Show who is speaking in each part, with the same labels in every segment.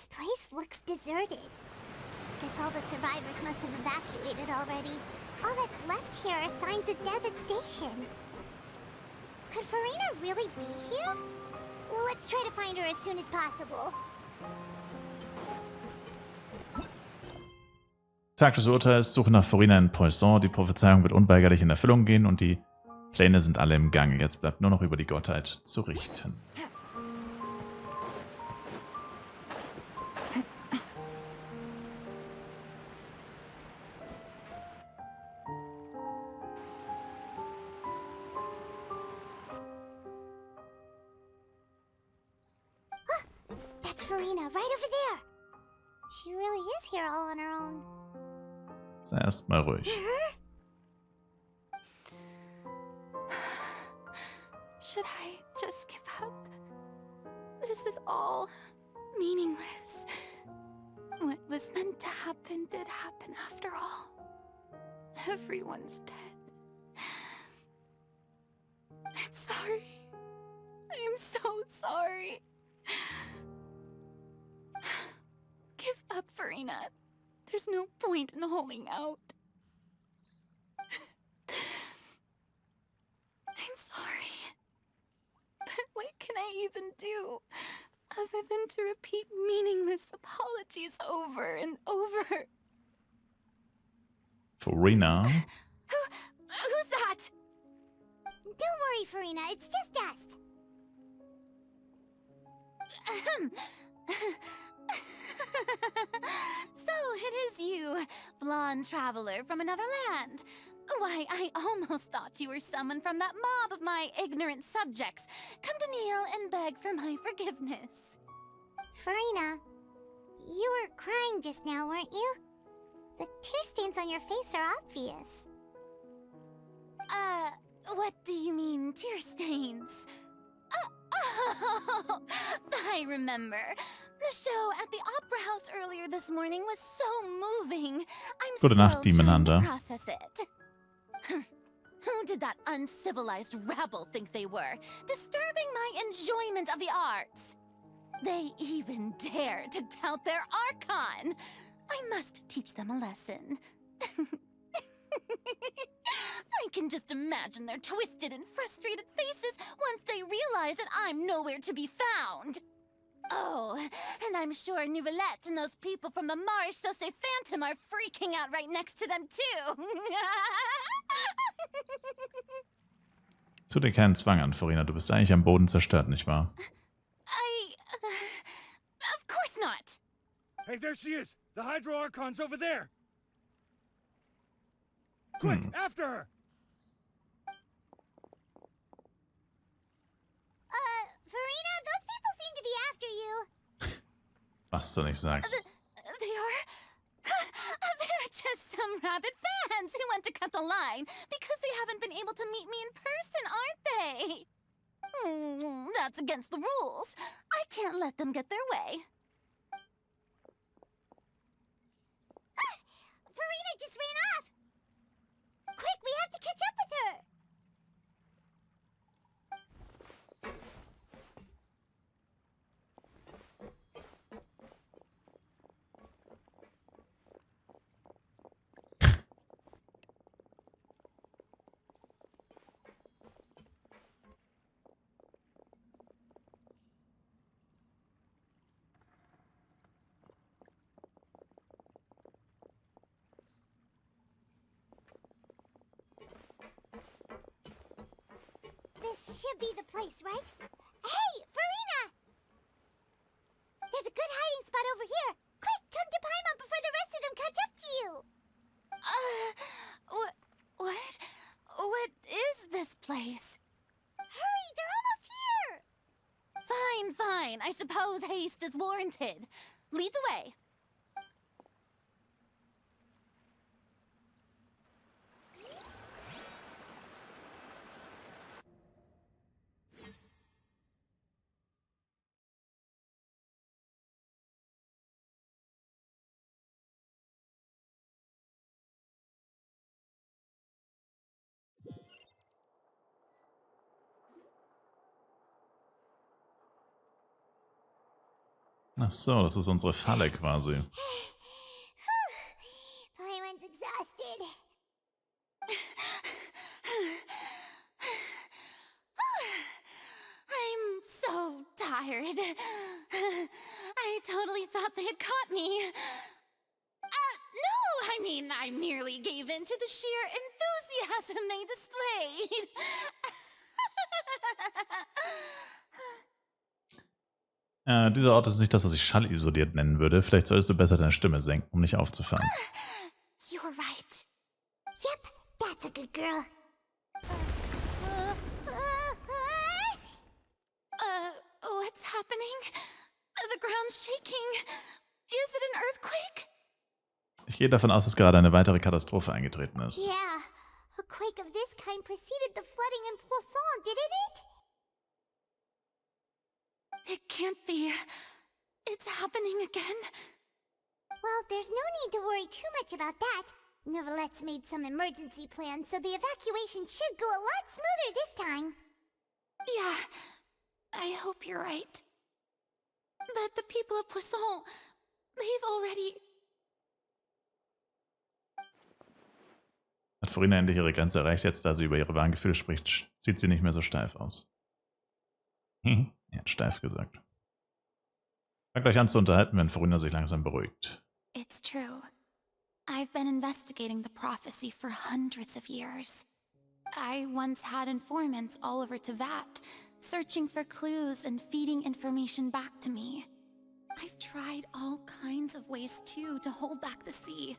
Speaker 1: This place looks deserted. Guess all the survivors must have evacuated already. All that's left here are signs of devastation. Could Farina really be here? Let's try to find her as soon as possible.
Speaker 2: Tag des Urteils, Suche nach Farina in Poisson. Die Prophezeiung wird unweigerlich in Erfüllung gehen und die Pläne sind alle im Gange. Jetzt bleibt nur noch über die Gottheit zu richten.
Speaker 1: That's Farina, right over there. She really is here all on her own.
Speaker 2: Sei erst mal ruhig.
Speaker 3: Should I just give up? This is all meaningless. What was meant to happen did happen after all. Everyone's dead. I'm sorry. I am so sorry. Give up, Farina. There's no point in holding out. I'm sorry. But what can I even do other than to repeat meaningless apologies over and over?
Speaker 2: Farina?
Speaker 3: Who's that?
Speaker 1: Don't worry, Farina, it's just us.
Speaker 3: So it is you, blonde traveler from another land. Why, I almost thought you were someone from that mob of my ignorant subjects, come to kneel and beg for my forgiveness.
Speaker 1: Farina, you were crying just now, weren't you? The tear stains on your face are obvious.
Speaker 3: What do you mean, tear stains? Oh, I remember. The show at the Opera House earlier this morning was so moving. I'm
Speaker 2: Gute
Speaker 3: still
Speaker 2: Nacht,
Speaker 3: trying
Speaker 2: Demonhunter.
Speaker 3: to process it. Who did that uncivilized rabble think they were, disturbing my enjoyment of the arts? They even dare to tout their Archon. I must teach them a lesson. I can just imagine their twisted and frustrated faces once they realize that I'm nowhere to be found. Oh, and I'm sure Nouvellette and those people from the Marche Chaussee Phantom are freaking out right next to them too.
Speaker 2: Tu dir keinen Zwang an, Farina. Du bist eigentlich am Boden zerstört, nicht wahr?
Speaker 3: Of course not.
Speaker 4: Hey, there she is! The Hydro Archon's over there! Quick, after her!
Speaker 1: Farina, those people seem to be after you.
Speaker 2: Was du nicht sagst.
Speaker 3: They are... They're just some rabid fans who want to cut the line because they haven't been able to meet me in person, aren't they? That's against the rules. I can't let them get their way.
Speaker 1: Farina just ran off. Quick, we have to catch up with her. This should be the place, right? Hey, Farina! There's a good hiding spot over here. Quick, come to Paimon before the rest of them catch up to you.
Speaker 3: What is this place?
Speaker 1: Hurry, they're almost here.
Speaker 3: Fine. I suppose haste is warranted. Lead the way.
Speaker 2: Ach so, das ist unsere Falle quasi.
Speaker 1: Everyone's exhausted.
Speaker 3: I'm so tired. I totally thought they had caught me. No, I mean, I merely gave in to the sheer enthusiasm they displayed.
Speaker 2: Dieser Ort ist nicht das, was ich schallisoliert nennen würde. Vielleicht solltest du besser deine Stimme senken, um nicht aufzufallen.
Speaker 1: You're right. Yep, that's a good girl.
Speaker 3: What's happening? The ground's shaking. Is it an earthquake?
Speaker 2: Ich gehe davon aus, dass gerade eine weitere Katastrophe eingetreten ist.
Speaker 1: Yeah, a quake of this kind preceded the flooding in Poisson, didn't it?
Speaker 3: It can't be. It's happening again.
Speaker 1: Well, there's no need to worry too much about that. Novelette's made some emergency plans, so the evacuation should go a lot smoother this time.
Speaker 3: Yeah, I hope you're right. But the people of Poisson, they've already...
Speaker 2: Hat Farina endlich ihre Grenze erreicht? Jetzt, da sie über ihre wahren Gefühle spricht, sieht sie nicht mehr so steif aus. Er hat steif gesagt. Fangt euch an zu unterhalten, wenn Farina sich langsam beruhigt.
Speaker 3: It's true. I've been investigating the prophecy for hundreds of years. I once had informants all over Tevat, searching for clues and feeding information back to me. I've tried all kinds of ways too to hold back the sea.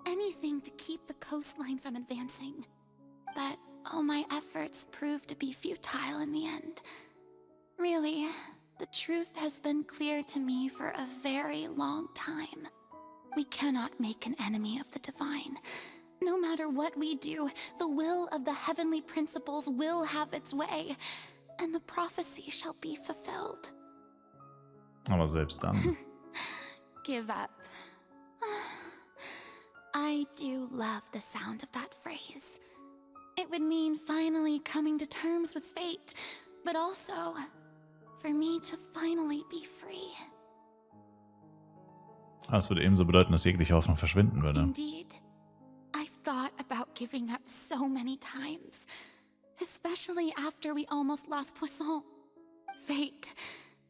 Speaker 3: Anything to keep the coastline from advancing. But all my efforts proved to be futile in the end. Really, the truth has been clear to me for a very long time. We cannot make an enemy of the divine. No matter what we do, the will of the heavenly principles will have its way, and the prophecy shall be fulfilled.
Speaker 2: Aber selbst dann.
Speaker 3: Give up. I do love the sound of that phrase. It would mean finally coming to terms with fate, but also for me to finally be free.
Speaker 2: Das würde ebenso bedeuten, dass jegliche Hoffnung verschwinden würde.
Speaker 3: Indeed. I've thought about giving up so many times, especially after we almost lost Poisson. Fate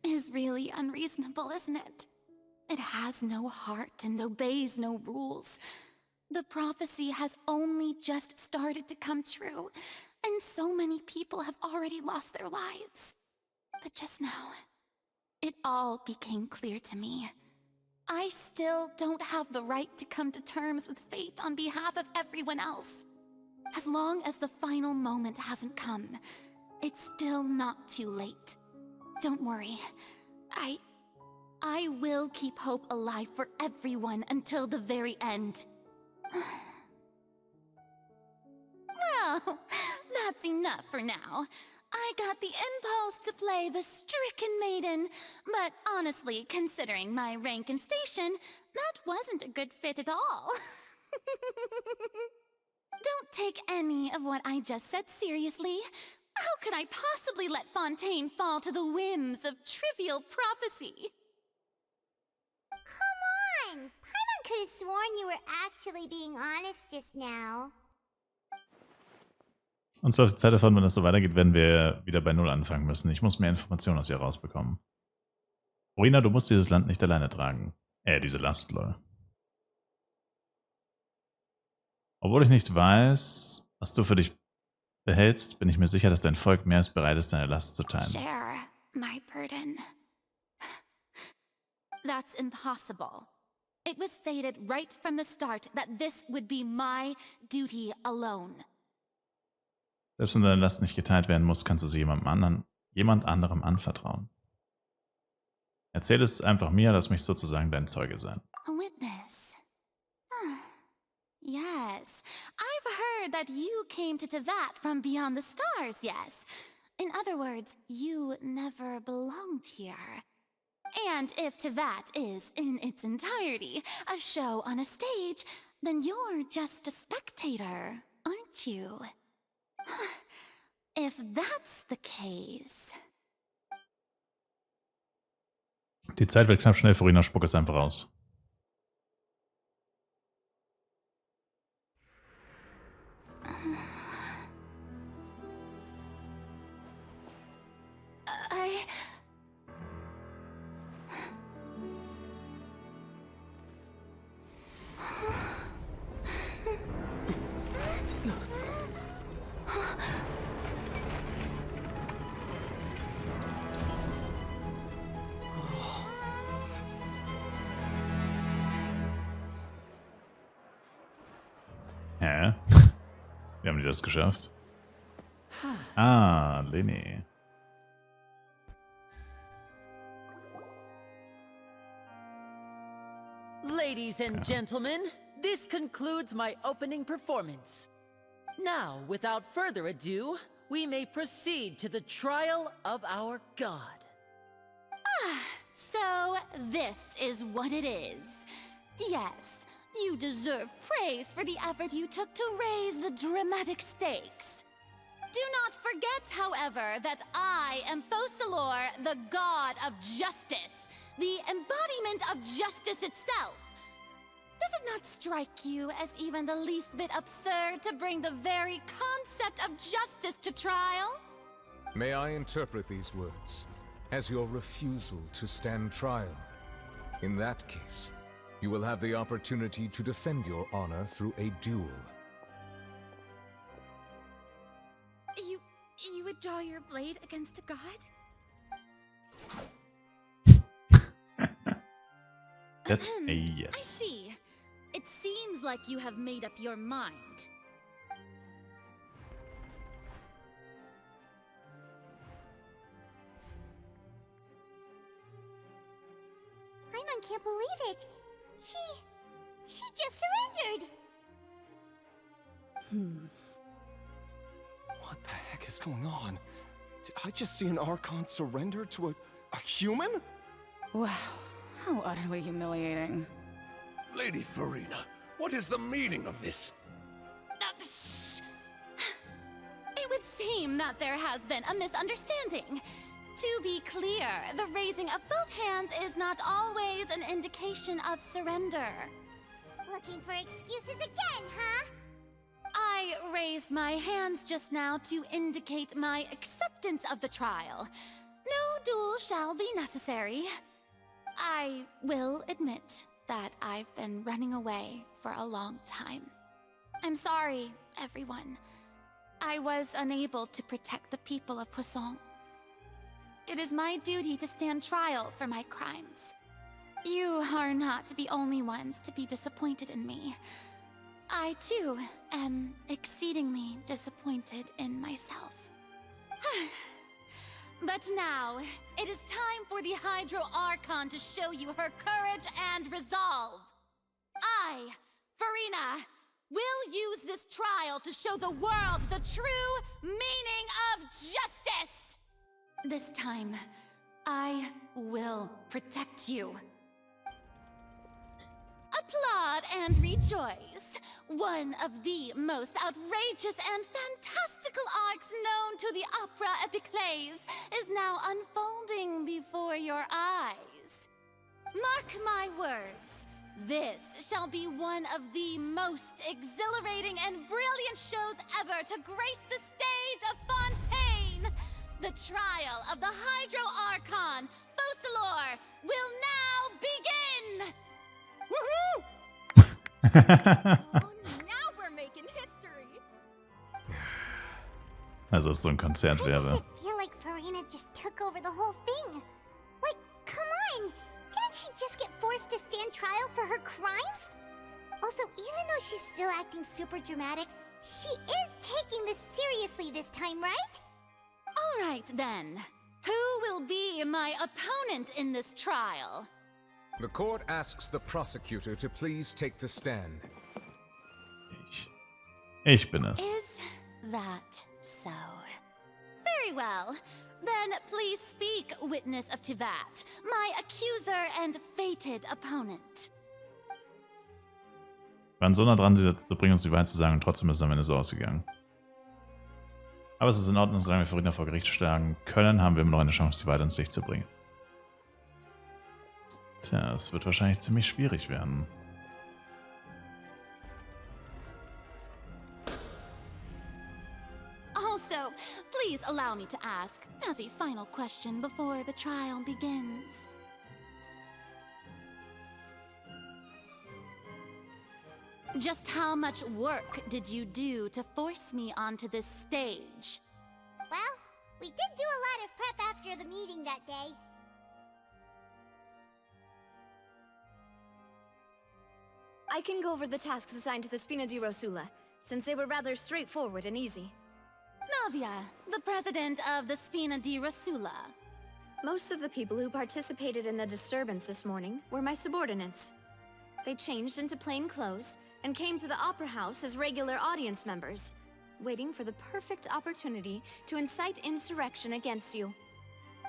Speaker 3: is really unreasonable, isn't it? It has no heart and obeys no rules. The prophecy has only just started to come true, and so many people have already lost their lives. But just now, it all became clear to me. I still don't have the right to come to terms with fate on behalf of everyone else. As long as the final moment hasn't come, it's still not too late. Don't worry. I will keep hope alive for everyone until the very end. Well, that's enough for now. I got the impulse to play the stricken maiden, but honestly, considering my rank and station, that wasn't a good fit at all. Don't take any of what I just said seriously. How could I possibly let Fontaine fall to the whims of trivial prophecy?
Speaker 1: Come on! Paimon could have sworn you were actually being honest just now.
Speaker 2: Und zwar auf die Zeit davon, wenn es so weitergeht, werden wir wieder bei Null anfangen müssen. Ich muss mehr Informationen aus ihr rausbekommen. Farina, du musst dieses Land nicht alleine tragen. Diese Last, lol. Obwohl ich nicht weiß, was du für dich behältst, bin ich mir sicher, dass dein Volk mehr als bereit ist, deine Last zu teilen.
Speaker 3: Share my burden. That's impossible. It was fated right from the start that this would be my duty alone.
Speaker 2: Selbst wenn deine Last nicht geteilt werden muss, kannst du sie jemand anderem anvertrauen. Erzähl es einfach mir, lass mich sozusagen dein Zeuge sein.
Speaker 3: A witness. Yes, I've heard that you came to Tevat from beyond the stars, yes. In other words, you never belonged here. And if Tevat is, in its entirety, a show on a stage, then you're just a spectator, aren't you? If that's the case...
Speaker 2: Die Zeit wird knapp, schnell. Verena, spuck es einfach aus. Hä? Wie haben die das geschafft? Ah, Leni.
Speaker 5: Ladies and gentlemen, this concludes my opening performance. Now, without further ado, we may proceed to the trial of our god.
Speaker 3: So, this is what it is. Yes, you deserve praise for the effort you took to raise the dramatic stakes. Do not forget, however, that I am Fosalor, the god of justice, the embodiment of justice itself. Does it not strike you as even the least bit absurd to bring the very concept of justice to trial?
Speaker 6: May I interpret these words as your refusal to stand trial? In that case, you will have the opportunity to defend your honor through a duel.
Speaker 3: You would draw your blade against a god?
Speaker 2: That's a yes.
Speaker 3: I see. It seems like you have made up your mind.
Speaker 1: Paimon can't believe it. She just surrendered.
Speaker 7: What the heck is going on? Did I just see an Archon surrender to a human?
Speaker 8: Wow, how utterly humiliating.
Speaker 4: Lady Farina, what is the meaning of this?
Speaker 3: Shh. It would seem that there has been a misunderstanding. To be clear, the raising of both hands is not always an indication of surrender.
Speaker 1: Looking for excuses again, huh?
Speaker 3: I raised my hands just now to indicate my acceptance of the trial. No duel shall be necessary. I will admit that I've been running away for a long time. I'm sorry, everyone. I was unable to protect the people of Poisson. It is my duty to stand trial for my crimes. You are not the only ones to be disappointed in me. I, too, am exceedingly disappointed in myself. But now, it is time for the Hydro Archon to show you her courage and resolve. I, Farina, will use this trial to show the world the true meaning of justice! This time, I will protect you. Applaud and rejoice! One of the most outrageous and fantastical arcs known to the opera epiclese is now unfolding before your eyes. Mark my words, this shall be one of the most exhilarating and brilliant shows ever to grace the stage of Fontaine! The trial of the Hydro Archon, Fosalor, will now begin!
Speaker 4: Woohoo!
Speaker 3: Oh, now we're making history!
Speaker 2: Also so ein Konzert
Speaker 1: Why does
Speaker 2: wäre.
Speaker 1: it feel like Farina just took over the whole thing? Like, come on! Didn't she just get forced to stand trial for her crimes? Also, even though she's still acting super dramatic, she is taking this seriously this time, right?
Speaker 3: All right, then. Who will be my opponent in this trial?
Speaker 6: The court asks the prosecutor to please take the stand.
Speaker 2: Ich bin es.
Speaker 3: Is that so? Very well. Then please speak, witness of Tivat, my accuser and fated opponent.
Speaker 2: Wir waren so nah dran, sie dazu zu bringen, uns die Wahrheit zu sagen, und trotzdem ist es am Ende so ausgegangen. Aber es ist in Ordnung, solange wir Farina vor Gericht schlagen können, haben wir immer noch eine Chance, die Wahrheit ins Licht zu bringen. Tja, es wird wahrscheinlich ziemlich schwierig werden.
Speaker 3: Also, please allow me to ask, as a final question before the trial begins. Just how much work did you do to force me onto this stage?
Speaker 1: Well, we did do a lot of prep after the meeting that day.
Speaker 9: I can go over the tasks assigned to the Spina di Rosula, since they were rather straightforward and easy.
Speaker 3: Navia, the president of the Spina di Rosula.
Speaker 9: Most of the people who participated in the disturbance this morning were my subordinates. They changed into plain clothes and came to the Opera House as regular audience members, waiting for the perfect opportunity to incite insurrection against you.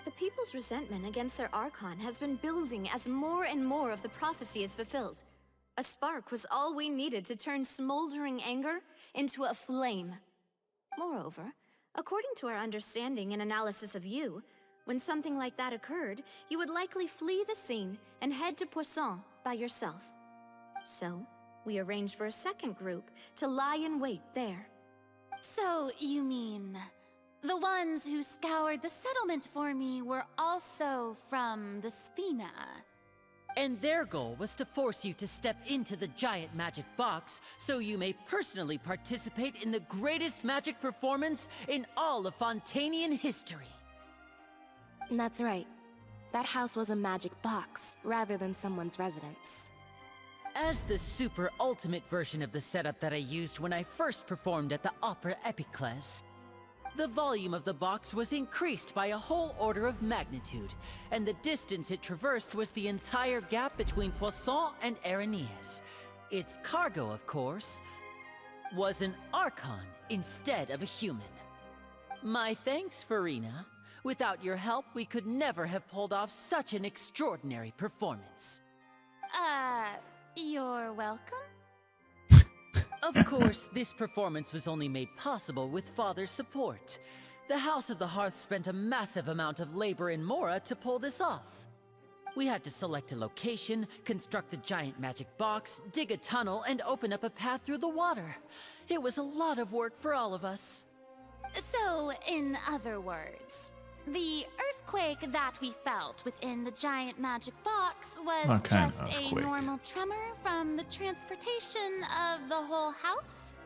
Speaker 9: The people's resentment against their Archon has been building as more and more of the prophecy is fulfilled. A spark was all we needed to turn smoldering anger into a flame. Moreover, according to our understanding and analysis of you, when something like that occurred, you would likely flee the scene and head to Poisson by yourself. So, we arranged for a second group to lie in wait there.
Speaker 3: So, you mean, the ones who scoured the settlement for me were also from the Spina?
Speaker 5: And their goal was to force you to step into the giant magic box so you may personally participate in the greatest magic performance in all of Fontanian history.
Speaker 10: That's right. That house was a magic box, rather than someone's residence.
Speaker 5: As the super ultimate version of the setup that I used when I first performed at the Opera Epiclese, the volume of the box was increased by a whole order of magnitude, and the distance it traversed was the entire gap between Poisson and Aranias. Its cargo, of course, was an Archon instead of a human. My thanks, Farina. Without your help, we could never have pulled off such an extraordinary performance.
Speaker 3: You're welcome?
Speaker 5: Of course, this performance was only made possible with Father's support. The House of the Hearth spent a massive amount of labor in Mora to pull this off. We had to select a location, construct the giant magic box, dig a tunnel, and open up a path through the water. It was a lot of work for all of us.
Speaker 3: So, in other words, the earthquake that we felt within the giant magic box was
Speaker 2: What kind
Speaker 3: just
Speaker 2: of
Speaker 3: a
Speaker 2: earthquake?
Speaker 3: normal tremor from the transportation of the whole house?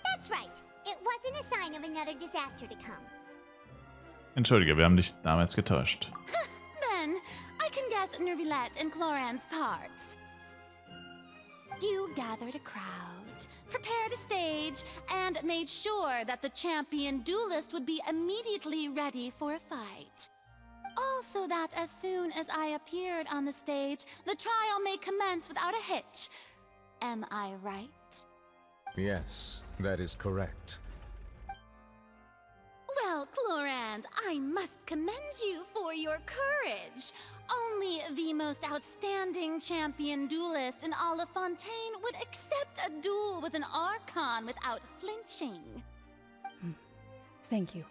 Speaker 1: That's right. It wasn't a sign of another disaster to come.
Speaker 2: Entschuldige, wir haben dich damals getäuscht.
Speaker 3: Then, I can guess Nervilette and Cloran's parts. You gathered a crowd, prepared a stage, and made sure that the champion duelist would be immediately ready for a fight. Also that as soon as I appeared on the stage, the trial may commence without a hitch. Am I right?
Speaker 6: Yes, that is correct.
Speaker 3: Well, Clorand, I must commend you for your courage. Only the most outstanding champion duelist in all of Fontaine would accept a duel with an Archon without flinching.
Speaker 8: Thank you.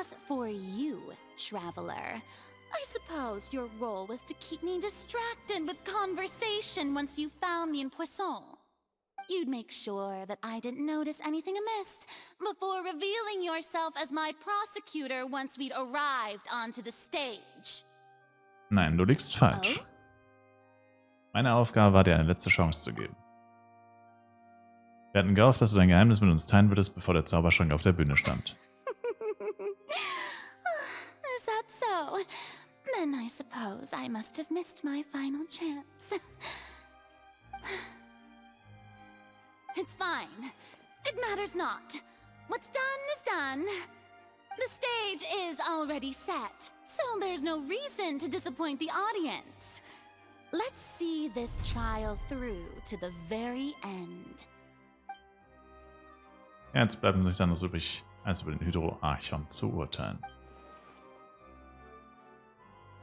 Speaker 3: As for you, Traveler, I suppose your role was to keep me distracted with conversation once you found me in Poisson. You'd make sure that I didn't notice anything amiss before revealing yourself as my prosecutor once we'd arrived onto the stage.
Speaker 2: Nein, du liegst falsch.
Speaker 3: Oh?
Speaker 2: Meine Aufgabe war, dir eine letzte Chance zu geben. Wir hatten gehofft, dass du dein Geheimnis mit uns teilen würdest, bevor der Zauberschrank auf der Bühne stand.
Speaker 3: Is that so? Then I suppose I must have missed my final chance. It's fine. It matters not. What's done is done. The stage is already set, so there's no reason to disappoint the audience. Let's see this trial through to the very end.
Speaker 2: Ja, jetzt bleibt uns nichts anderes übrig, als über den Hydro-Archon zu urteilen.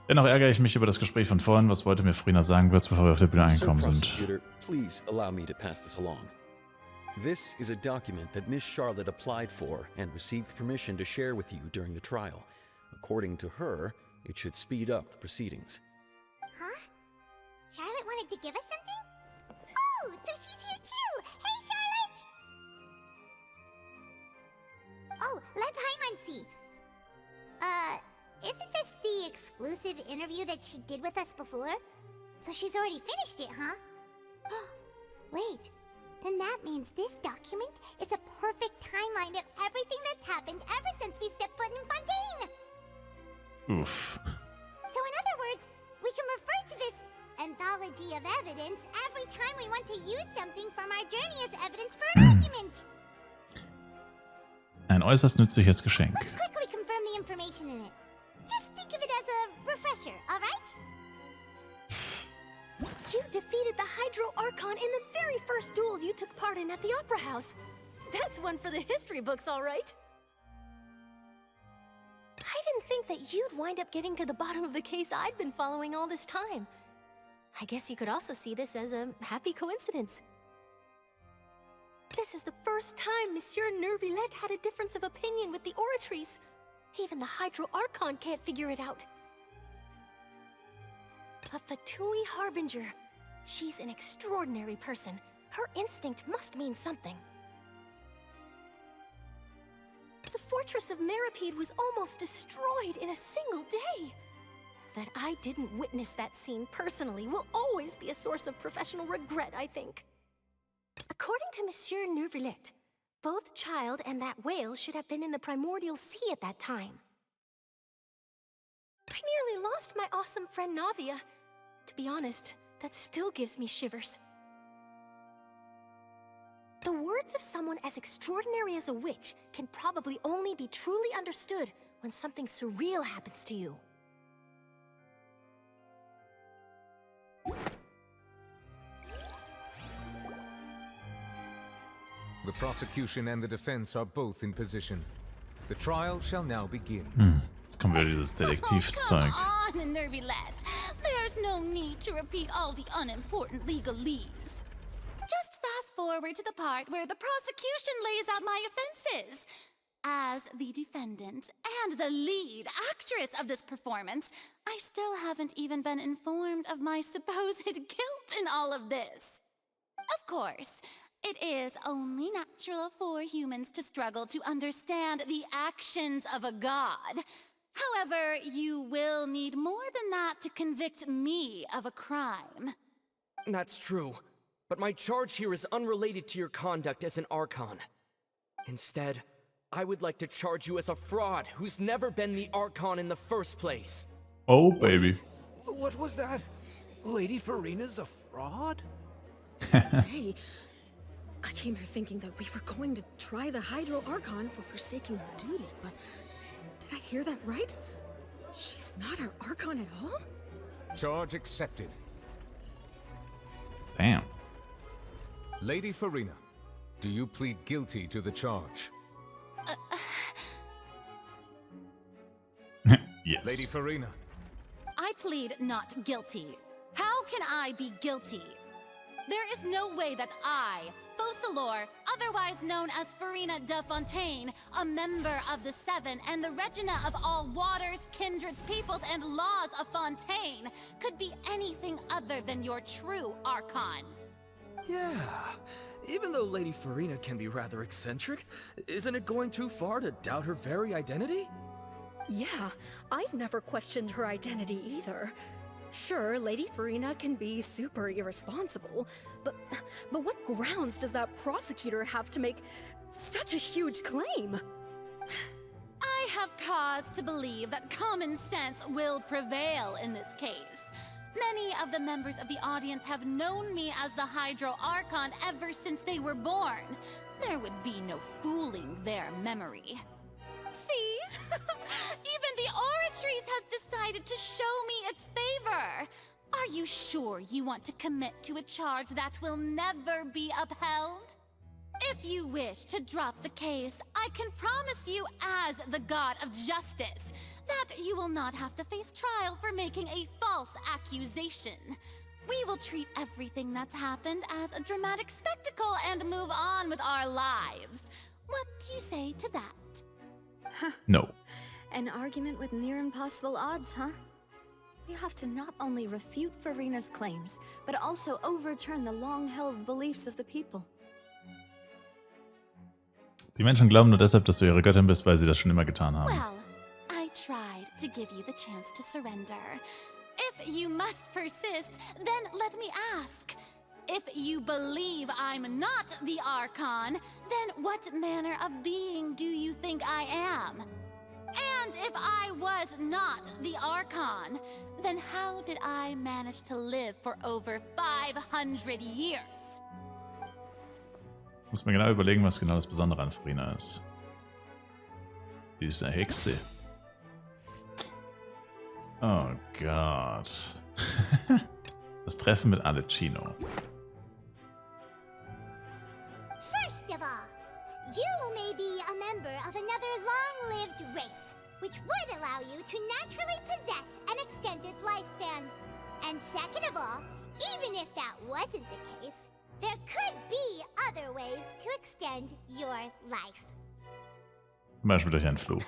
Speaker 2: Dennoch ärgere ich mich über das Gespräch von vorhin. Was wollte mir Frina sagen, bevor wir auf der Bühne
Speaker 11: Sir
Speaker 2: angekommen sind?
Speaker 11: Prosecutor, please allow me to pass this along. This is a document that Miss Charlotte applied for and received permission to share with you during the trial. According to her, it should speed up the proceedings.
Speaker 1: Huh? Charlotte wanted to give us something? Oh, so she's here too! Hey, Charlotte! Oh, let Paimon see. Isn't this the exclusive interview that she did with us before? So she's already finished it, huh? Wait, then that means this document is a perfect timeline of everything that's happened ever since we stepped foot in Fontaine!
Speaker 2: Oof.
Speaker 1: So in other words, we can refer to this anthology of evidence every time we want to use something from our journey as evidence for an argument.
Speaker 2: Ein äußerst nützliches Geschenk.
Speaker 1: Let's quickly confirm the information in it. Just think of it as a refresher, alright?
Speaker 12: You defeated the Hydro Archon in the very first duels you took part in at the Opera House. That's one for the history books, all right. I didn't think that you'd wind up getting to the bottom of the case I'd been following all this time. I guess you could also see this as a happy coincidence. This is the first time Monsieur Neuvillette had a difference of opinion with the Oratrice. Even the Hydro Archon can't figure it out. A Fatui Harbinger. She's an extraordinary person. Her instinct must mean something. The fortress of Meripede was almost destroyed in a single day. That I didn't witness that scene personally will always be a source of professional regret, I think. According to Monsieur Neuvillette, both Child and that whale should have been in the primordial sea at that time. I nearly lost my awesome friend Navia. To be honest, that still gives me shivers. The words of someone as extraordinary as a witch can probably only be truly understood when something surreal happens to you.
Speaker 6: The prosecution and the defense are both in position. The trial shall now begin.
Speaker 2: Jetzt kommt wieder dieses Detektivzeug.
Speaker 3: Oh, come on, Neuvillette. There's no need to repeat all the unimportant legalese. Just fast forward to the part where the prosecution lays out my offenses. As the defendant and the lead actress of this performance, I still haven't even been informed of my supposed guilt in all of this. Of course, it is only natural for humans to struggle to understand the actions of a god. However, you will need more than that to convict me of a crime.
Speaker 13: That's true, but my charge here is unrelated to your conduct as an Archon. Instead, I would like to charge you as a fraud who's never been the Archon in the first place.
Speaker 2: Oh, baby.
Speaker 7: What was that? Lady Farina's a fraud?
Speaker 12: Hey, I came here thinking that we were going to try the Hydro Archon for forsaking her duty, but did I hear that right? She's not our Archon at all?
Speaker 6: Charge accepted.
Speaker 2: Damn.
Speaker 6: Lady Farina, do you plead guilty to the charge?
Speaker 2: Yes.
Speaker 6: Lady Farina.
Speaker 3: I plead not guilty. How can I be guilty? There is no way that I, Focalor, otherwise known as Farina de Fontaine, a member of the Seven and the Regina of all waters, kindreds, peoples, and laws of Fontaine, could be anything other than your true Archon.
Speaker 13: Yeah, even though Lady Farina can be rather eccentric, isn't it going too far to doubt her very identity?
Speaker 12: Yeah, I've never questioned her identity either. Sure, Lady Farina can be super irresponsible, but what grounds does that prosecutor have to make such a huge claim?
Speaker 3: I have cause to believe that common sense will prevail in this case. Many of the members of the audience have known me as the Hydro Archon ever since they were born. There would be no fooling their memory. See? Even the Oratrice has decided to show me its favor. Are you sure you want to commit to a charge that will never be upheld? If you wish to drop the case, I can promise you as the God of Justice that you will not have to face trial for making a false accusation. We will treat everything that's happened as a dramatic spectacle and move on with our lives. What do you say to that?
Speaker 2: No.
Speaker 9: An argument with near impossible odds, huh? We have to not only refute Farina's claims, but also overturn the long-held beliefs of the people.
Speaker 2: Die Menschen glauben nur deshalb, dass du ihre Göttin bist, weil sie das schon immer getan haben.
Speaker 3: Well, I tried to give you the chance to surrender. If you must persist, then let me ask. If you believe I'm not the Archon, then what manner of being do you think I am? And if I was not the Archon, then how did I manage to live for over 500 years?
Speaker 2: Muss mir genau überlegen, was genau das Besondere an Farina ist. Diese Hexe. Oh Gott. Das Treffen mit Alecino.
Speaker 1: First of all, you may be a member of another long-lived race, which would allow you to naturally possess an extended lifespan. And second of all, even if that wasn't the case, there could be other ways to extend your life.
Speaker 2: Zum Beispiel durch einen Fluch.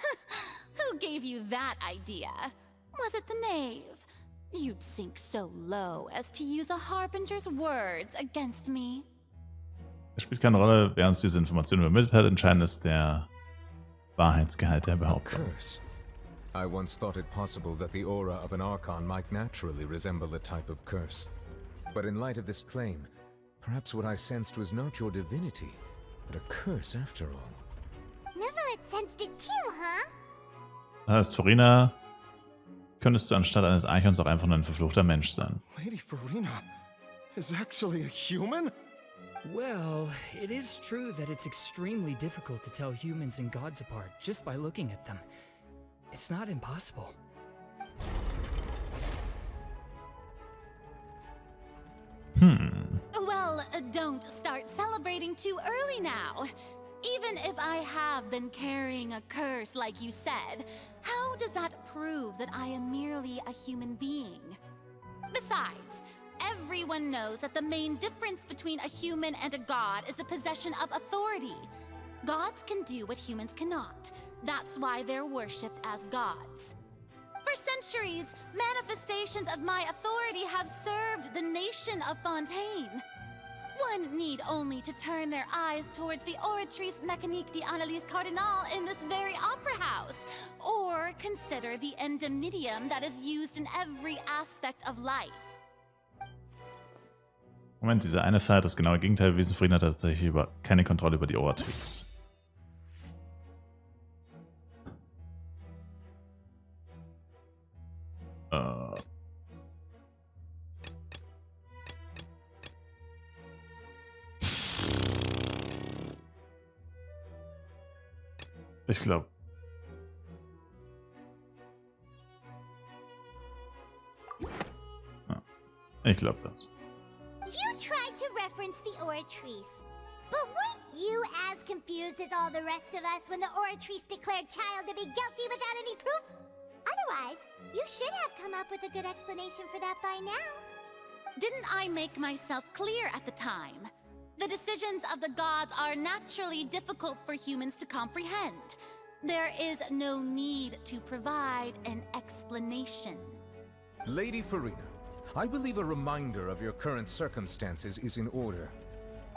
Speaker 3: Who gave you that idea? Was it the knave? You'd sink so low as to use a harbinger's words against me.
Speaker 2: Es spielt keine Rolle, wer uns diese Information übermittelt hat. Entscheidend ist der Wahrheitsgehalt der Behauptung.
Speaker 6: Curse. I once thought it possible that the aura of an Archon might naturally resemble a type of curse. But in light of this claim, perhaps what I sensed was not your divinity, but a curse after all.
Speaker 1: Neverlet sensed it too, huh?
Speaker 2: Das heißt, Farina, könntest du anstatt eines Archons auch einfach nur ein verfluchter Mensch sein.
Speaker 7: Lady Farina is actually a human?
Speaker 14: Well, it is true that it's extremely difficult to tell humans and gods apart just by looking at them. It's not impossible.
Speaker 3: Well, don't start celebrating too early now. Even if I have been carrying a curse like you said, how does that prove that I am merely a human being? Besides, everyone knows that the main difference between a human and a god is the possession of authority. Gods can do what humans cannot. That's why they're worshipped as gods. For centuries, manifestations of my authority have served the nation of Fontaine. One need only to turn their eyes towards the Oratrice Mécanique d'Analyse Cardinal in this very opera house, or consider the endemnitium that is used in every aspect of life.
Speaker 2: Moment, diese eine Feier hat das genaue Gegenteil bewiesen. Farina hat tatsächlich keine Kontrolle über die Oratrix. Ich glaube. Ich glaube das.
Speaker 1: You tried to reference the Oratrice. But weren't you as confused as all the rest of us when the Oratrice declared Child to be guilty without any proof? Otherwise, you should have come up with a good explanation for that by now.
Speaker 3: Didn't I make myself clear at the time? The decisions of the gods are naturally difficult for humans to comprehend. There is no need to provide an explanation.
Speaker 6: Lady Farina, I believe a reminder of your current circumstances is in order.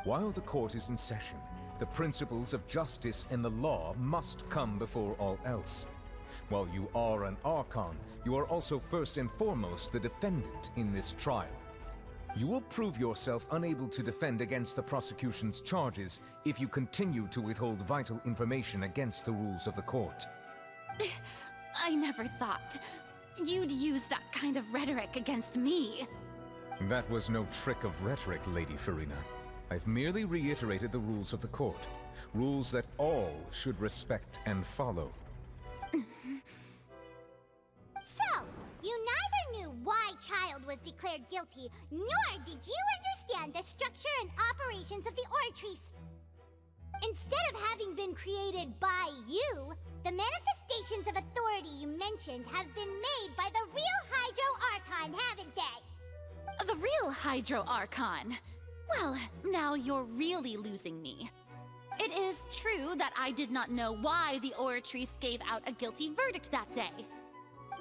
Speaker 6: While the court is in session, the principles of justice and the law must come before all else. While you are an Archon, you are also first and foremost the defendant in this trial. You will prove yourself unable to defend against the prosecution's charges if you continue to withhold vital information against the rules of the court.
Speaker 3: I never thought you'd use that kind of rhetoric against me.
Speaker 6: That was no trick of rhetoric, Lady Farina. I've merely reiterated the rules of the court. Rules that all should respect and follow.
Speaker 1: So, you neither knew why Child was declared guilty, nor did you understand the structure and operations of the Oratrice. Instead of having been created by you, the manifestations of authority you mentioned have been made by the real Hydro Archon, haven't they?
Speaker 3: The real Hydro Archon? Well, now you're really losing me. It is true that I did not know why the Oratrice gave out a guilty verdict that day.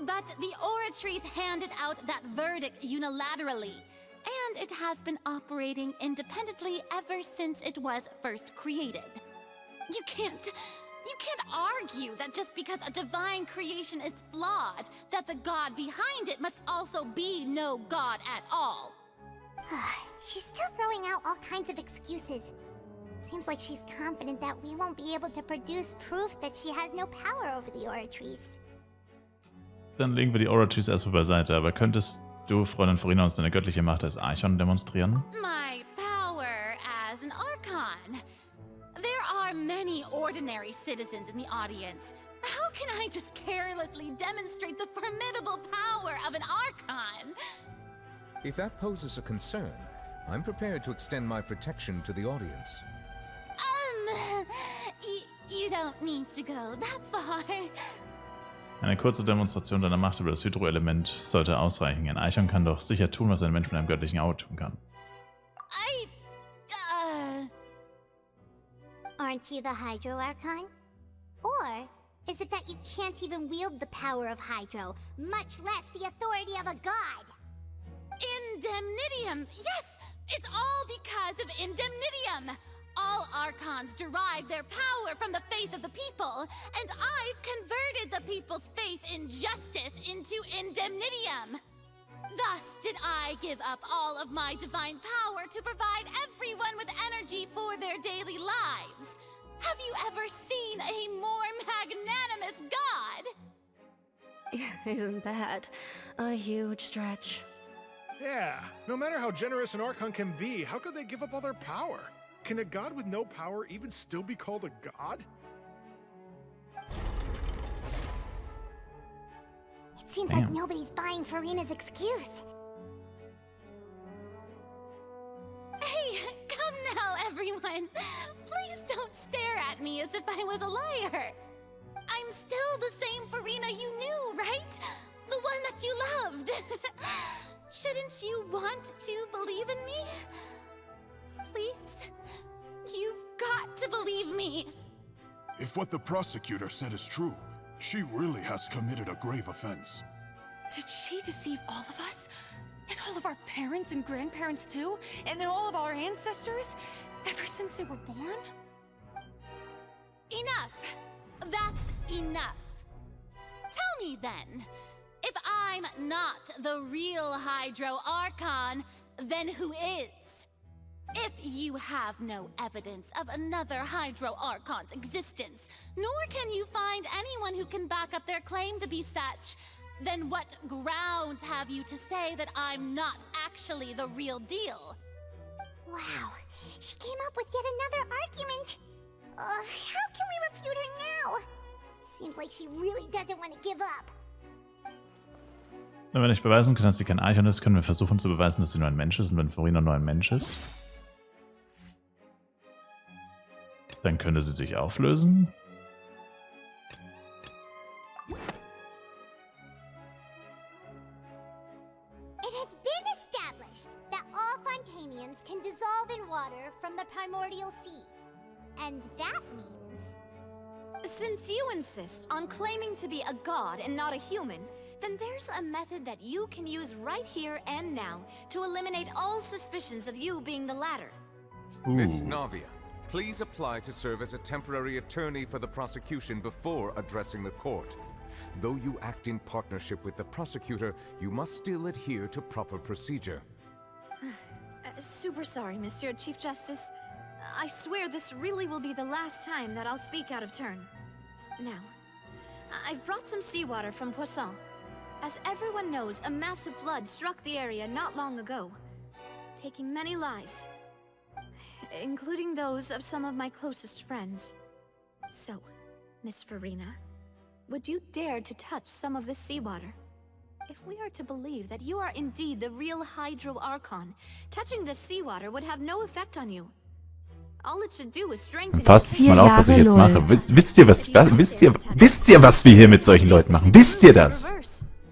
Speaker 3: But the Oratrice handed out that verdict unilaterally, and it has been operating independently ever since it was first created. You can't argue that just because a divine creation is flawed, that the god behind it must also be no god at all.
Speaker 1: She's still throwing out all kinds of excuses. Seems like she's confident that we won't be able to produce proof that she has no power over the Oratrice.
Speaker 2: Dann legen wir die Oratrice erstmal beiseite, aber könntest du, Freundin Farina, uns deine göttliche Macht als Archon demonstrieren?
Speaker 3: My power as an Archon. There are many ordinary citizens in the audience. How can I just carelessly demonstrate the formidable power of an Archon?
Speaker 6: If that poses a concern, I'm prepared to extend my protection to the audience.
Speaker 3: You don't need to go that far.
Speaker 2: Eine kurze Demonstration deiner Macht über das Hydro-Element sollte ausreichen. Ein Archon kann doch sicher tun, was ein Mensch mit einem göttlichen Auge tun kann.
Speaker 1: Aren't you the Hydro Archon? Or is it that you can't even wield the power of Hydro, much less the authority of a god?
Speaker 3: Indemnitium! Yes! It's all because of Indemnitium! All Archons derive their power from the faith of the people, and I've converted the people's faith in justice into Indemnitium. Thus did I give up all of my divine power to provide everyone with energy for their daily lives. Have you ever seen a more magnanimous god?
Speaker 10: Isn't that a huge stretch?
Speaker 4: Yeah, no matter how generous an Archon can be, how could they give up all their power? Can a god with no power even still be called a god?
Speaker 1: It seems like nobody's buying Farina's excuse.
Speaker 3: Hey, come now, everyone. Please don't stare at me as if I was a liar. I'm still the same Farina you knew, right? The one that you loved. Shouldn't you want to believe in me? Please? You've got to believe me.
Speaker 4: If what the prosecutor said is true, she really has committed a grave offense.
Speaker 8: Did she deceive all of us? And all of our parents and grandparents too? And then all of our ancestors? Ever since they were born?
Speaker 3: Enough. That's enough. Tell me then, if I'm not the real Hydro Archon, then who is? If you have no evidence of another Hydro Archon's existence, nor can you find anyone who can back up their claim to be such, then what grounds have you to say that I'm not actually the real deal?
Speaker 1: Wow, she came up with yet another argument. How can we refute her now? Seems like she really doesn't want to give up.
Speaker 2: Wenn wir nicht beweisen können, dass sie kein Archon ist, können wir versuchen zu beweisen, dass sie nur ein Mensch ist. Und wenn Farina nur ein Mensch ist, dann könnte sie sich auflösen.
Speaker 1: It has been established that all Fontanians can dissolve in water from the primordial sea. And that means...
Speaker 9: Since you insist on claiming to be a god and not a human, then there's a method that you can use right here and now to eliminate all suspicions of you being the latter.
Speaker 6: Miss Navia, please apply to serve as a temporary attorney for the prosecution before addressing the court. Though you act in partnership with the prosecutor, you must still adhere to proper procedure.
Speaker 9: Super sorry, Monsieur Chief Justice. I swear this really will be the last time that I'll speak out of turn. Now, I've brought some seawater from Poisson. As everyone knows, a massive flood struck the area not long ago, taking many lives, including those of some of my closest friends. So, Miss Farina, would you dare to touch some of this seawater? If we are to believe that you are indeed the real Hydro Archon, touching the seawater would have no effect on you. All it should do is strengthen.
Speaker 2: Passt jetzt mal auf, was ich jetzt mache. Wisst ihr, was wir hier mit solchen Leuten machen? Wisst ihr das?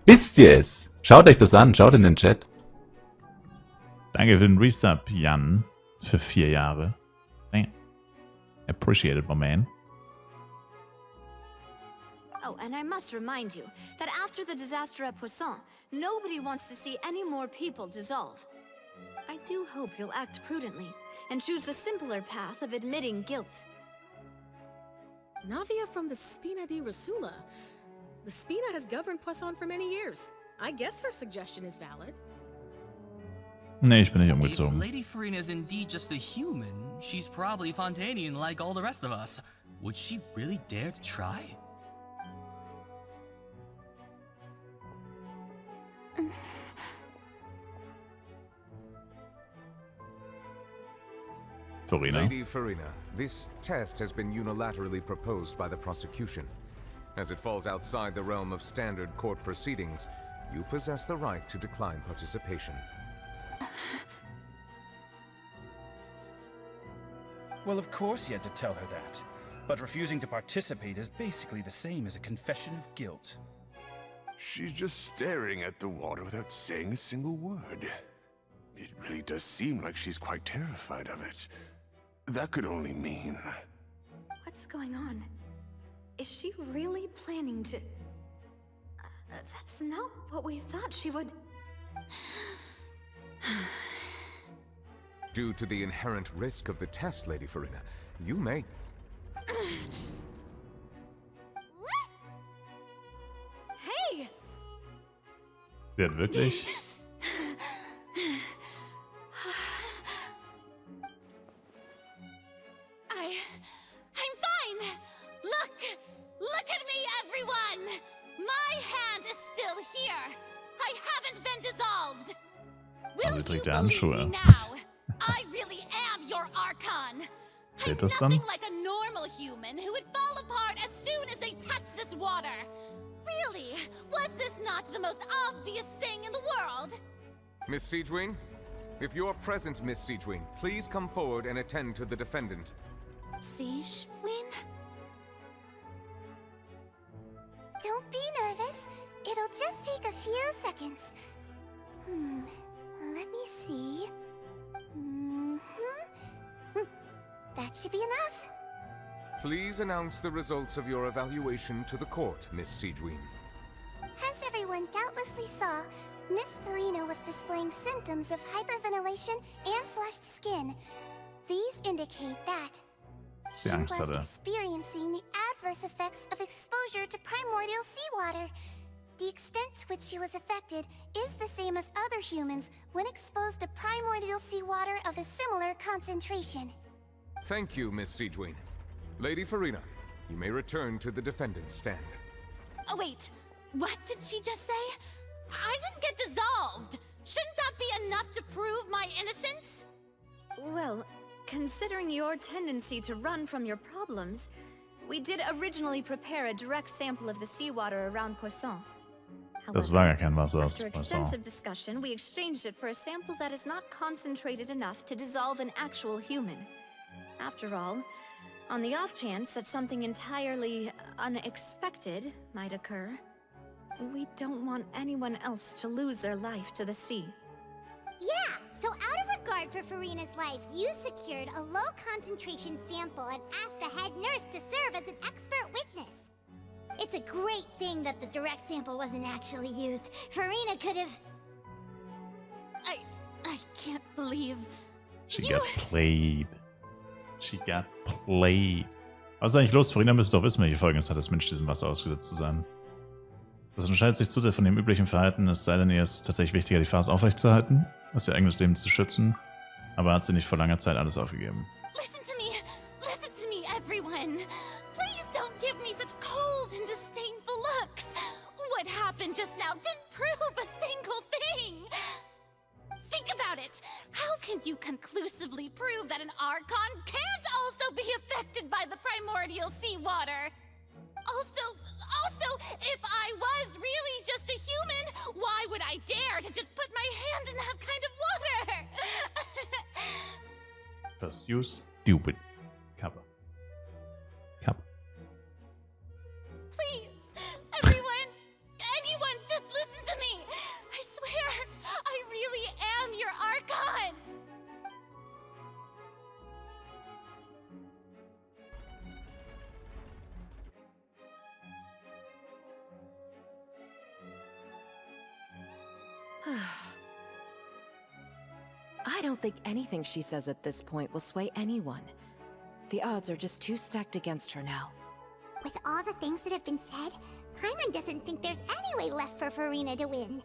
Speaker 2: Wisst ihr es? Schaut euch das an, schaut in den Chat. Danke für den Resub, Jan, für 4 Jahre. Appreciate it, my man.
Speaker 9: Oh, and I must remind you that after the disaster at Poisson, nobody wants to see any more people dissolve. I do hope you'll act prudently and choose the simpler path of admitting guilt.
Speaker 15: Navia from the Spina di Rasula. The Spina has governed Poisson for many years. I guess her suggestion is valid.
Speaker 2: Nee, ich bin nicht
Speaker 16: If
Speaker 2: umgezogen.
Speaker 16: Lady Farina is indeed just a human, she's probably Fontanian like all the rest of us. Would she really dare to try?
Speaker 2: Farina.
Speaker 6: Lady Farina, this test has been unilaterally proposed by the prosecution. As it falls outside the realm of standard court proceedings, you possess the right to decline participation.
Speaker 17: Well, of course you had to tell her that. But refusing to participate is basically the same as a confession of guilt.
Speaker 18: She's just staring at the water without saying a single word. It really does seem like she's quite terrified of it. That could only mean...
Speaker 9: What's going on? Is she really planning to... that's not what we thought she would...
Speaker 6: Due to the inherent risk of the test, Lady Farina, you may...
Speaker 9: Hey!
Speaker 2: Wird wirklich?
Speaker 3: I'm fine! Look at me, everyone! My hand is still here! I haven't been dissolved!
Speaker 2: Also trägt er Handschuhe.
Speaker 3: I really am your Archon!
Speaker 2: Zählt das dann?
Speaker 3: Like a normal human who would fall apart as soon as they touch this water! Really? Was this not the most obvious thing in the world?
Speaker 6: Miss Siegewien? If you are present, Miss Siegewien, please come forward and attend to the defendant.
Speaker 3: Siegewien?
Speaker 1: Don't be nervous. It'll just take a few seconds. Let me see. That should be enough.
Speaker 6: Please announce the results of your evaluation to the court, Miss Siegewien.
Speaker 1: As everyone doubtlessly saw, Miss Farina was displaying symptoms of hyperventilation and flushed skin. These indicate that she was experiencing the adverse effects of exposure to primordial seawater. The extent to which she was affected is the same as other humans when exposed to primordial seawater of a similar concentration.
Speaker 6: Thank you, Miss Siegewien. Lady Farina, you may return to the defendant's stand.
Speaker 3: Oh wait, what did she just say? I didn't get dissolved! Shouldn't that be enough to prove my innocence?
Speaker 9: Well, considering your tendency to run from your problems, we did originally prepare a direct sample of the seawater around Poisson.
Speaker 2: Das war gar kein Wasser aus
Speaker 9: After
Speaker 2: Poisson.
Speaker 9: extensive discussion, we exchanged it for a sample that is not concentrated enough to dissolve an actual human. After all, on the off chance that something entirely unexpected might occur, we don't want anyone else to lose their life to the sea.
Speaker 1: Yeah, so out of regard for Farina's life, you secured a low-concentration sample and asked the head nurse to serve as an expert witness. It's a great thing that the direct sample wasn't actually used. Farina could have...
Speaker 3: I can't believe...
Speaker 2: She got played. She got played. Was ist eigentlich los? Farina müsste doch wissen, welche Folgen es hat, als Mensch diesem Wasser ausgesetzt zu sein. Das unterscheidet sich zu sehr von dem üblichen Verhalten, es sei denn, ihr ist es tatsächlich wichtiger, die Farce aufrechtzuerhalten, als ihr eigenes Leben zu schützen. Aber hat sie nicht vor langer Zeit alles aufgegeben.
Speaker 3: Listen to me, everyone. Please don't give me such cold and disdainful looks. What happened just now didn't prove a single thing. Think about it. How can you conclusively prove that an Archon can't also be affected by the primordial seawater? Also, if I was really just a human, why would I dare to just put my hand in that kind of water?
Speaker 2: Because you stupid. Kappa.
Speaker 3: Please, anyone, just listen to me. I swear, I really am your Archon.
Speaker 19: don't think anything she says at this point will sway anyone. The odds are just too stacked against her now.
Speaker 1: With all the things that have been said, Paimon doesn't think there's any way left for Farina to win.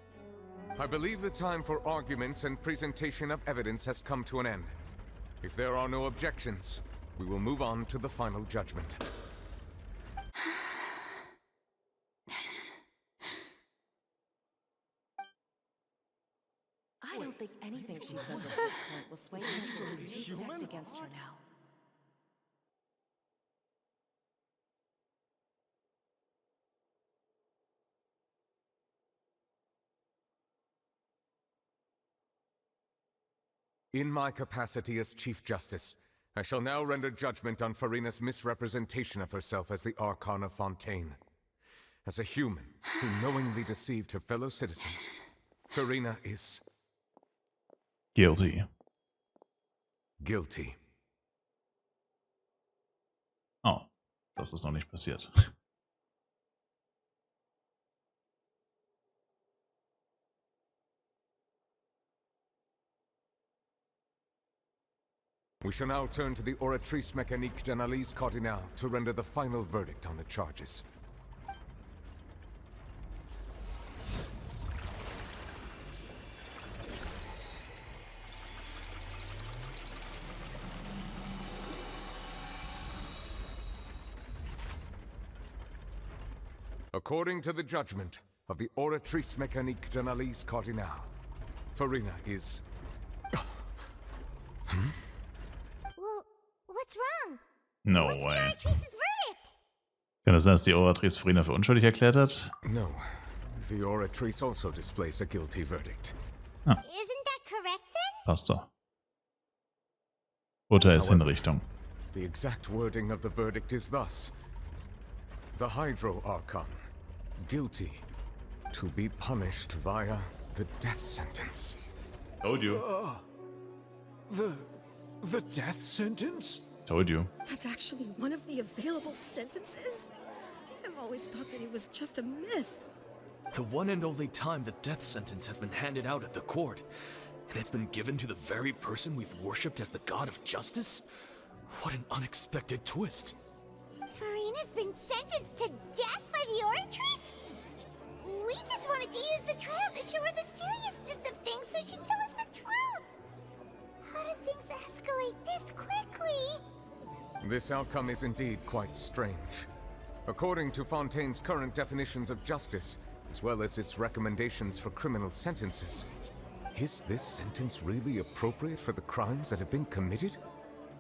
Speaker 6: I believe the time for arguments and presentation of evidence has come to an end. If there are no objections, we will move on to the final judgment.
Speaker 19: I don't think anything she says at this point will sway anyone. She's too stacked against her now.
Speaker 6: In my capacity as Chief Justice, I shall now render judgment on Farina's misrepresentation of herself as the Archon of Fontaine. As a human who knowingly deceived her fellow citizens, Farina is...
Speaker 2: Guilty.
Speaker 6: Guilty.
Speaker 2: Oh, das ist noch nicht passiert.
Speaker 6: We shall now turn to the Oratrice Mécanique d'Analyse Cardinal to render the final verdict on the charges. According to the judgment of the Oratrice Mécanique d'Analyse Cardinal, Farina is...
Speaker 1: Well, what's wrong?
Speaker 2: No
Speaker 1: What's
Speaker 2: way.
Speaker 1: the Oratrice's verdict?
Speaker 2: Kann das sein, dass die Oratrice Farina für unschuldig erklärt hat?
Speaker 6: No. The Oratrice also displays a guilty verdict.
Speaker 2: Ah,
Speaker 1: Isn't that correct then?
Speaker 2: passt doch. Urteilshinrichtung.
Speaker 6: The exact wording of the verdict is thus. The Hydro Archon, guilty, to be punished via the death sentence.
Speaker 2: Told you.
Speaker 7: The death sentence?
Speaker 2: Told you.
Speaker 15: That's actually one of the available sentences? I've always thought that it was just a myth.
Speaker 20: The one and only time the death sentence has been handed out at the court, and it's been given to the very person we've worshipped as the god of justice? What an unexpected twist.
Speaker 1: Farina's been sentenced to death by the Oratrice? We just wanted to use the trial to show her the seriousness of things so she'd tell us the truth. How did things escalate this quickly?
Speaker 6: This outcome is indeed quite strange. According to Fontaine's current definitions of justice, as well as its recommendations for criminal sentences, is this sentence really appropriate for the crimes that have been committed?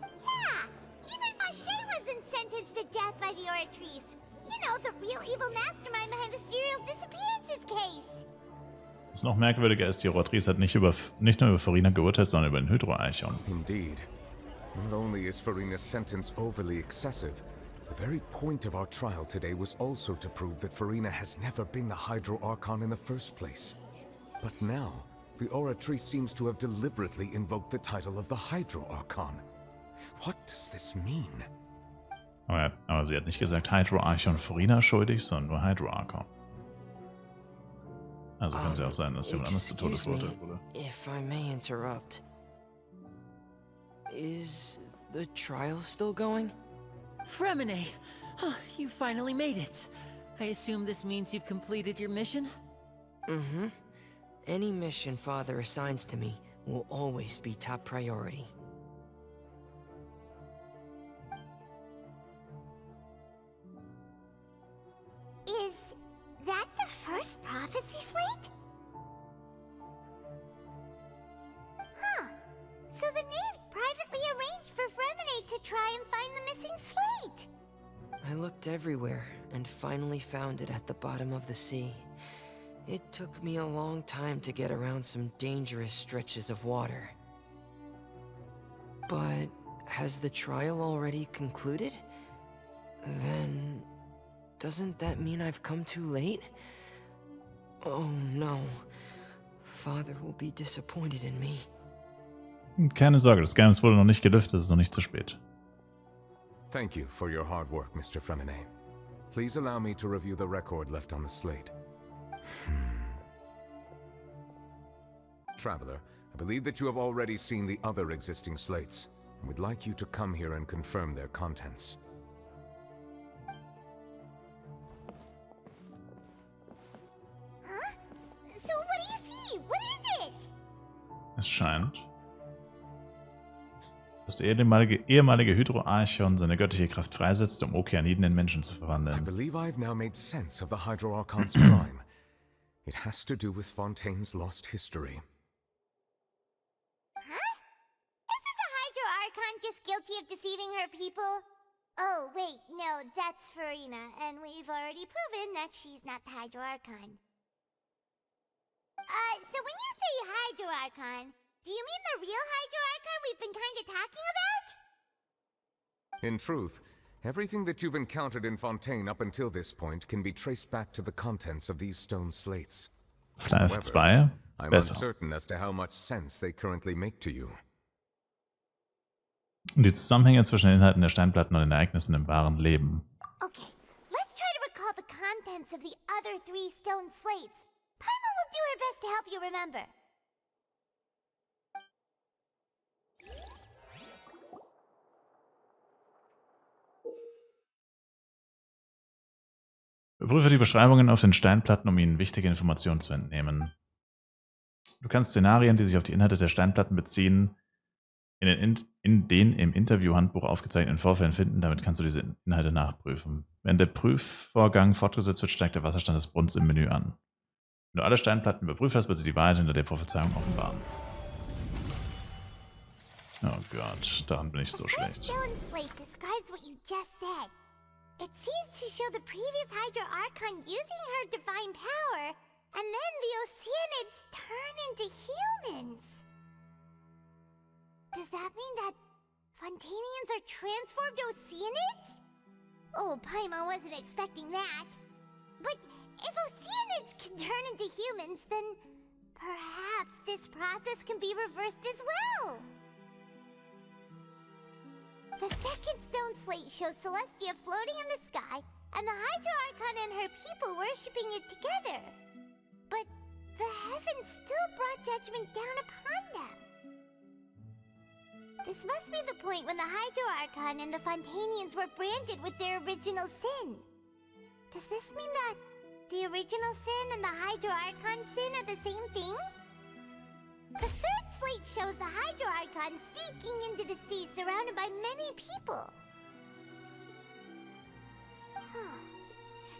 Speaker 1: Yeah! Even Vacher wasn't sentenced to death by the Oratrice. You know, the real evil mastermind behind the serial disappearances case.
Speaker 2: Was noch merkwürdiger ist, die Oratrice hat nicht nur über Farina geurteilt, sondern über den Hydro Archon.
Speaker 6: Indeed. Not only is Farina's sentence overly excessive, the very point of our trial today was also to prove that Farina has never been the Hydro Archon in the first place. But now, the Oratrice seems to have deliberately invoked the title of the Hydro Archon. What does this mean?
Speaker 2: Aber sie hat nicht gesagt Hydro Archon Farina schuldig, sondern nur Hydro Archon. Also kann es ja auch sein, dass jemand anderes zu Tode verurteilt wurde.
Speaker 13: If I may interrupt. Is the trial still going?
Speaker 5: Fremine! Oh, you finally made it. I assume this means you've completed your mission?
Speaker 13: Mm-hmm. Any mission Father assigns to me will always be top priority.
Speaker 1: Is that the first prophecy slate? Huh. So the knave privately arranged for Fremine to try and find the missing slate.
Speaker 13: I looked everywhere and finally found it at the bottom of the sea. It took me a long time to get around some dangerous stretches of water. But has the trial already concluded? Then doesn't that mean I've come too late? Oh no. Father will be disappointed in me.
Speaker 2: Keine Sorge, das Geheimnis wurde noch nicht gelüftet, es ist noch nicht zu spät.
Speaker 6: Thank you for your hard work, Mr. Fremine. Please allow me to review the record left on the slate. Traveler, I believe that you have already seen the other existing slates, and would like you to come here and confirm their contents.
Speaker 1: Huh? So what do you see? What is it?
Speaker 2: Es scheint, dass der ehemalige Hydro-Archon seine göttliche Kraft freisetzt, um Okeaniden in Menschen zu
Speaker 6: I
Speaker 2: verwandeln.
Speaker 6: believe I've now made sense of the Hydro Archon's crime. It has to do with Fontaine's lost history.
Speaker 1: Huh? Isn't the Hydro Archon just guilty of deceiving her people? Oh, wait, no, that's Farina, and we've already proven that she's not the Hydro Archon. So when you say Hydro Archon, do you mean the real Hydro Archon we've been kinda talking about?
Speaker 6: In truth, everything that you've encountered in Fontaine up until this point can be traced back to the contents of these stone slates.
Speaker 2: Vielleicht
Speaker 6: However,
Speaker 2: 2?
Speaker 6: I'm
Speaker 2: Besser.
Speaker 6: uncertain as to how much sense they currently make to you.
Speaker 2: Die Zusammenhänge zwischen den Inhalten der Steinplatten und den Ereignissen im wahren Leben.
Speaker 1: Okay, let's try to recall the contents of the other 3 stone slates. Paimon will do her best to help you remember.
Speaker 2: Überprüfe die Beschreibungen auf den Steinplatten, um ihnen wichtige Informationen zu entnehmen. Du kannst Szenarien, die sich auf die Inhalte der Steinplatten beziehen, in den im Interview-Handbuch aufgezeichneten Vorfällen finden. Damit kannst du diese Inhalte nachprüfen. Wenn der Prüfvorgang fortgesetzt wird, steigt der Wasserstand des Brunnens im Menü an. Wenn du alle Steinplatten überprüft hast, wird sie die Wahrheit hinter der Prophezeiung offenbaren. Oh Gott, daran bin ich so schlecht.
Speaker 1: Stone slate describes what you just said. It seems to show the previous Hydro Archon using her divine power, and then the Oceanids turn into humans. Does that mean that Fontainians are transformed Oceanids? Oh, Paimon wasn't expecting that. But if Oceanids can turn into humans, then perhaps this process can be reversed as well. The second stone slate shows Celestia floating in the sky, and the Hydro Archon and her people worshipping it together. But the heavens still brought judgment down upon them. This must be the point when the Hydro Archon and the Fontainians were branded with their original sin. Does this mean that the original sin and the Hydro Archon sin are the same thing? The third slate shows the Hydro Archon sinking into the sea surrounded by many people. Huh.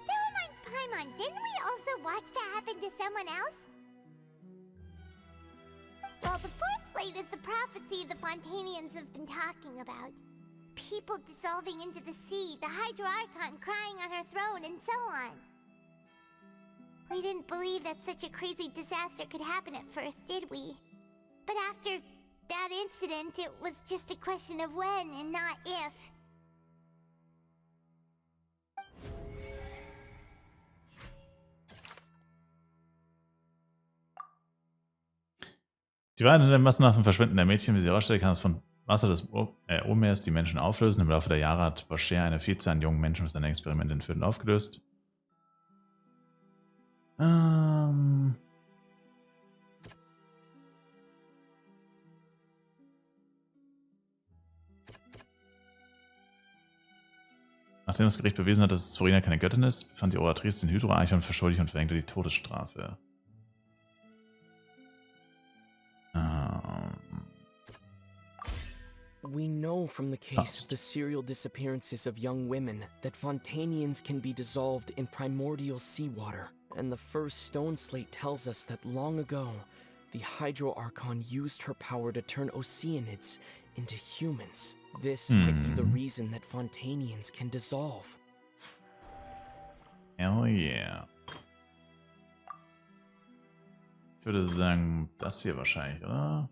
Speaker 1: That reminds Paimon, didn't we also watch that happen to someone else? Well, the fourth slate is the prophecy the Fontainians have been talking about. People dissolving into the sea, the Hydro Archon crying on her throne, and so on. We didn't believe that such a crazy disaster could happen at first, did we? But after that incident, it was just a question of when and not if.
Speaker 2: Die Wahrheit hinter dem massenhaften Verschwinden der Mädchen, wie sie herausstellt, kann das von Wasser des Urmeers die Menschen auflösen. Im Laufe der Jahre hat Boucher eine Vielzahl an jungen Menschen für seine Experimente entführt und aufgelöst. Nachdem das Gericht bewiesen hat, dass Farina keine Göttin ist, befand die Oratrice den Hydro-Archon für schuldig und verhängte die Todesstrafe.
Speaker 13: We know from the case of the serial disappearances of young women that Fontainians can be dissolved in primordial seawater. And the first stone slate tells us that long ago, the Hydro Archon used her power to turn Oceanids into humans. This might be the reason that Fontainians can dissolve.
Speaker 2: Hell yeah. Ich würde sagen, das hier wahrscheinlich, oder?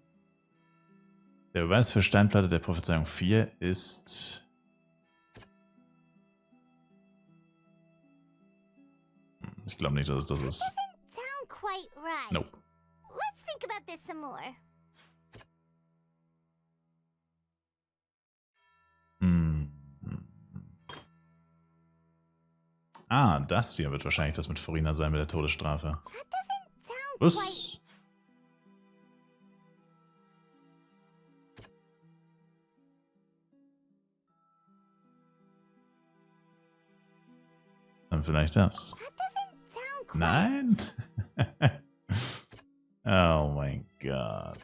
Speaker 2: Der Beweis für Steinplatte der Prophezeiung 4 ist... Ich glaube nicht, dass es das ist.
Speaker 1: Doesn't sound quite right.
Speaker 2: Nope.
Speaker 1: Let's think about this some more.
Speaker 2: Ah, das hier wird wahrscheinlich das mit Farina sein mit der Todesstrafe. Was? Dann vielleicht das. Nein? Oh mein Gott.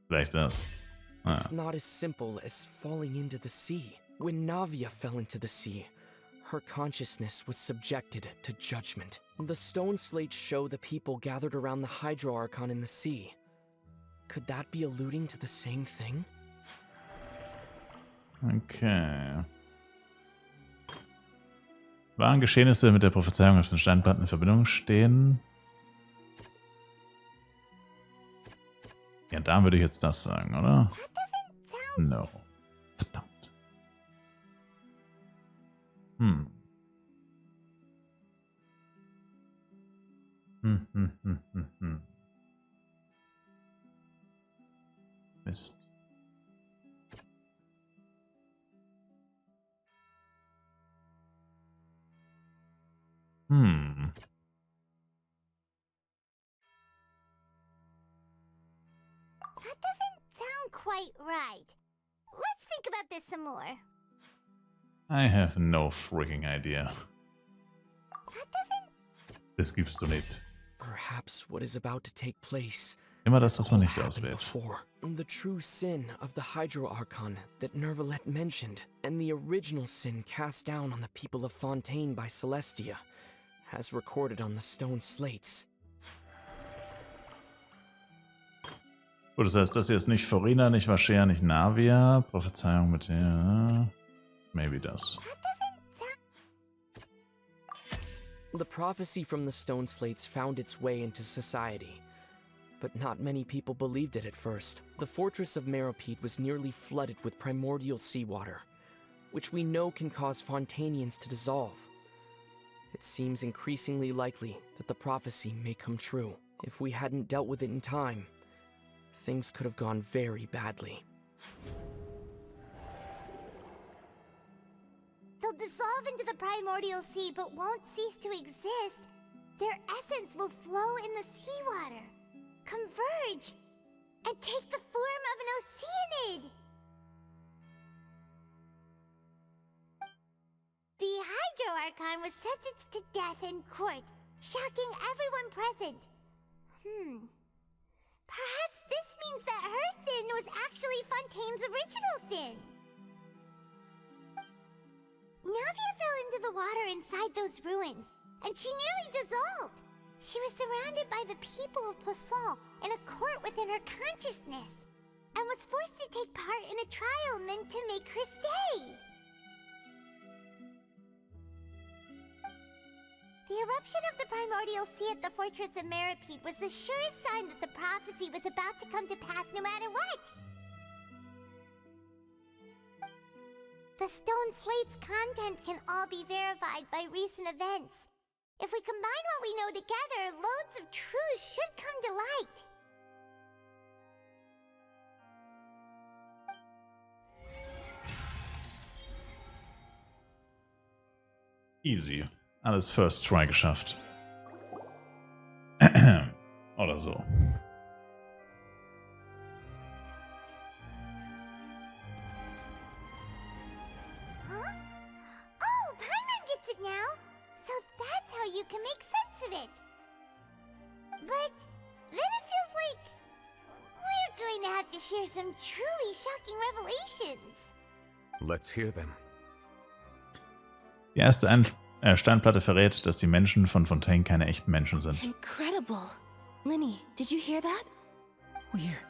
Speaker 2: Vielleicht das.
Speaker 13: It's not as simple as falling into the sea. When Navia fell into the sea, her consciousness was subjected to judgment. The stone slates show the people gathered around the Hydro Archon in the sea. Could that be alluding to the same thing?
Speaker 2: Okay. Waren Geschehnisse mit der Prophezeiung auf den Steinplatten in Verbindung stehen? Ja, da würde ich jetzt das sagen, oder? No. Verdammt. Mist.
Speaker 1: That doesn't sound quite right. Let's think about this some more.
Speaker 2: I have no freaking idea.
Speaker 1: That doesn't...
Speaker 2: Das gibst du nicht.
Speaker 13: Perhaps what is about to take place.
Speaker 2: Immer das, was man nicht auswählt.
Speaker 13: The true sin of the Hydro Archon that Nervalet mentioned, and the original sin cast down on the people of Fontaine by Celestia, as recorded on the stone slates.
Speaker 2: Gut, das heißt, das hier ist nicht Verena, nicht Vashea, nicht Navia. Prophezeiung mit der... Maybe das.
Speaker 13: The prophecy from the stone slates found its way into society, but not many people believed it at first. The fortress of Meropide was nearly flooded with primordial seawater, which we know can cause Fontainians to dissolve. It seems increasingly likely that the prophecy may come true. If we hadn't dealt with it in time, things could have gone very badly.
Speaker 1: They'll dissolve into the primordial sea but won't cease to exist. Their essence will flow in the seawater, converge, and take the form of an oceanid. The Hydro Archon was sentenced to death in court, shocking everyone present. Perhaps this means that her sin was actually Fontaine's original sin. Navia fell into the water inside those ruins, and she nearly dissolved. She was surrounded by the people of Poisson in a court within her consciousness, and was forced to take part in a trial meant to make her stay. The eruption of the primordial sea at the fortress of Meropide was the surest sign that the prophecy was about to come to pass no matter what. The stone slate's content can all be verified by recent events. If we combine what we know together, loads of truths should come to light.
Speaker 2: Easy. Alles First Try geschafft. Oder so.
Speaker 1: Huh? Oh, Paimon gets it now! So that's how you can make sense of it. But then it feels like we're going to have to share some truly shocking revelations.
Speaker 6: Let's hear them.
Speaker 2: Die erste Steinplatte verrät, dass die Menschen von Fontaine keine echten Menschen sind.
Speaker 10: Incredible. Linny, did you hear that?
Speaker 5: We're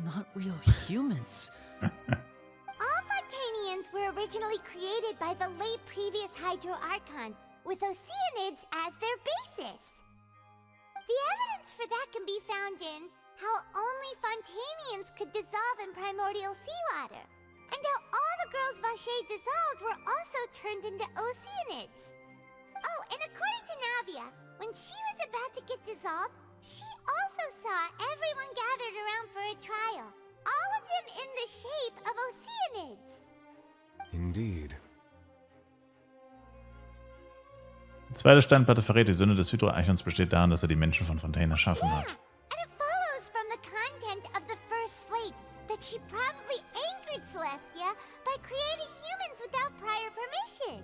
Speaker 5: not real humans.
Speaker 1: All Fontainians were originally created by the late previous Hydro Archon, with oceanids as their basis. The evidence for that can be found in how only Fontainians could dissolve in primordial seawater, and how all the girls Vacher dissolved were also turned into oceanids. Oh, and according to Navia, when she was about to get dissolved, she also saw everyone gathered around for a trial, all of them in the shape of oceanids.
Speaker 6: Indeed.
Speaker 2: Die zweite Steinplatte verrät, die Sünde des Hydro Archons besteht darin, dass er die Menschen von Fontaine erschaffen hat.
Speaker 1: And it follows from the content intent of the first slate, that she probably angered Celestia by creating humans without prior permission.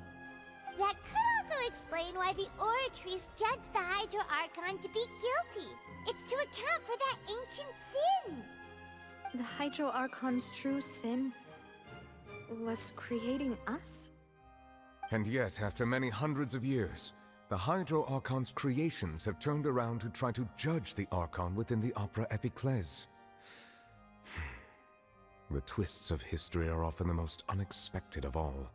Speaker 1: That could also explain why the Oratrice judged the Hydro Archon to be guilty. It's to account for that ancient sin.
Speaker 9: The Hydro Archon's true sin was creating us?
Speaker 6: And yet, after many hundreds of years, the Hydro Archon's creations have turned around to try to judge the Archon within the Opera Epiclese. The twists of history are often the most unexpected of all.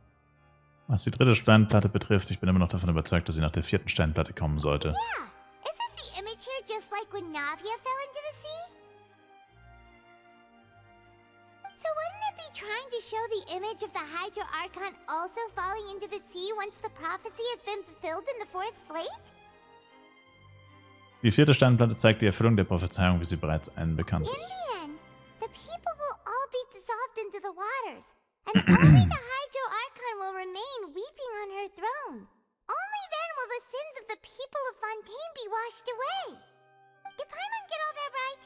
Speaker 2: Was die dritte Steinplatte betrifft, ich bin immer noch davon überzeugt, dass sie nach der vierten Steinplatte kommen sollte.
Speaker 1: Yeah, isn't the image here just like when Navia fell into the sea? So wouldn't it be trying to show the image of the Hydro Archon also falling into the sea once the prophecy has been fulfilled in the fourth slate?
Speaker 2: Die vierte Steinplatte zeigt die Erfüllung der Prophezeiung, wie sie bereits allen bekannt
Speaker 1: In
Speaker 2: ist.
Speaker 1: the end, the people will all be dissolved into the waters, and only the Hydro Archon will remain weeping on her throne. Only then will the sins of the people of Fontaine be washed away. Did Paimon get all that right?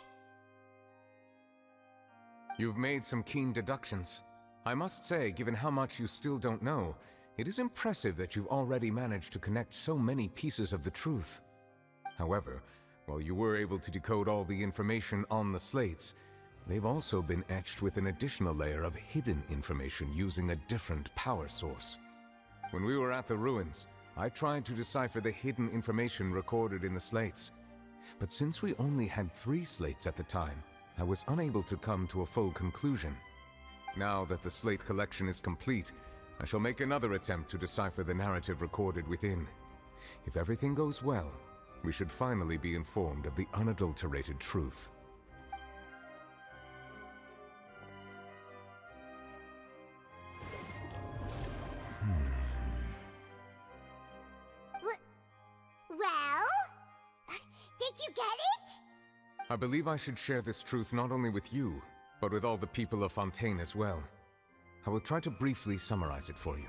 Speaker 6: You've made some keen deductions. I must say, given how much you still don't know, it is impressive that you've already managed to connect so many pieces of the truth. However, while you were able to decode all the information on the slates, they've also been etched with an additional layer of hidden information using a different power source. When we were at the ruins, I tried to decipher the hidden information recorded in the slates. But since we only had 3 slates at the time, I was unable to come to a full conclusion. Now that the slate collection is complete, I shall make another attempt to decipher the narrative recorded within. If everything goes well, we should finally be informed of the unadulterated truth.
Speaker 1: Well? Did you get it?
Speaker 6: I believe I should share this truth not only with you, but with all the people of Fontaine as well. I will try to briefly summarize it for you.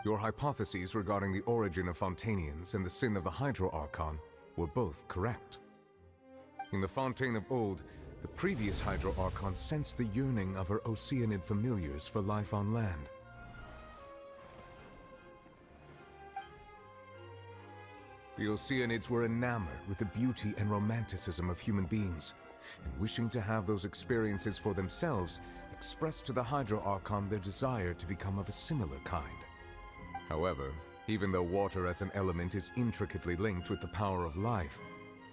Speaker 6: Your hypotheses regarding the origin of Fontainians and the sin of the Hydro Archon were both correct. In the Fontaine of old, the previous Hydro Archon sensed the yearning of her Oceanid familiars for life on land. The Oceanids were enamored with the beauty and romanticism of human beings, and wishing to have those experiences for themselves, expressed to the Hydro Archon their desire to become of a similar kind. However, even though water as an element is intricately linked with the power of life,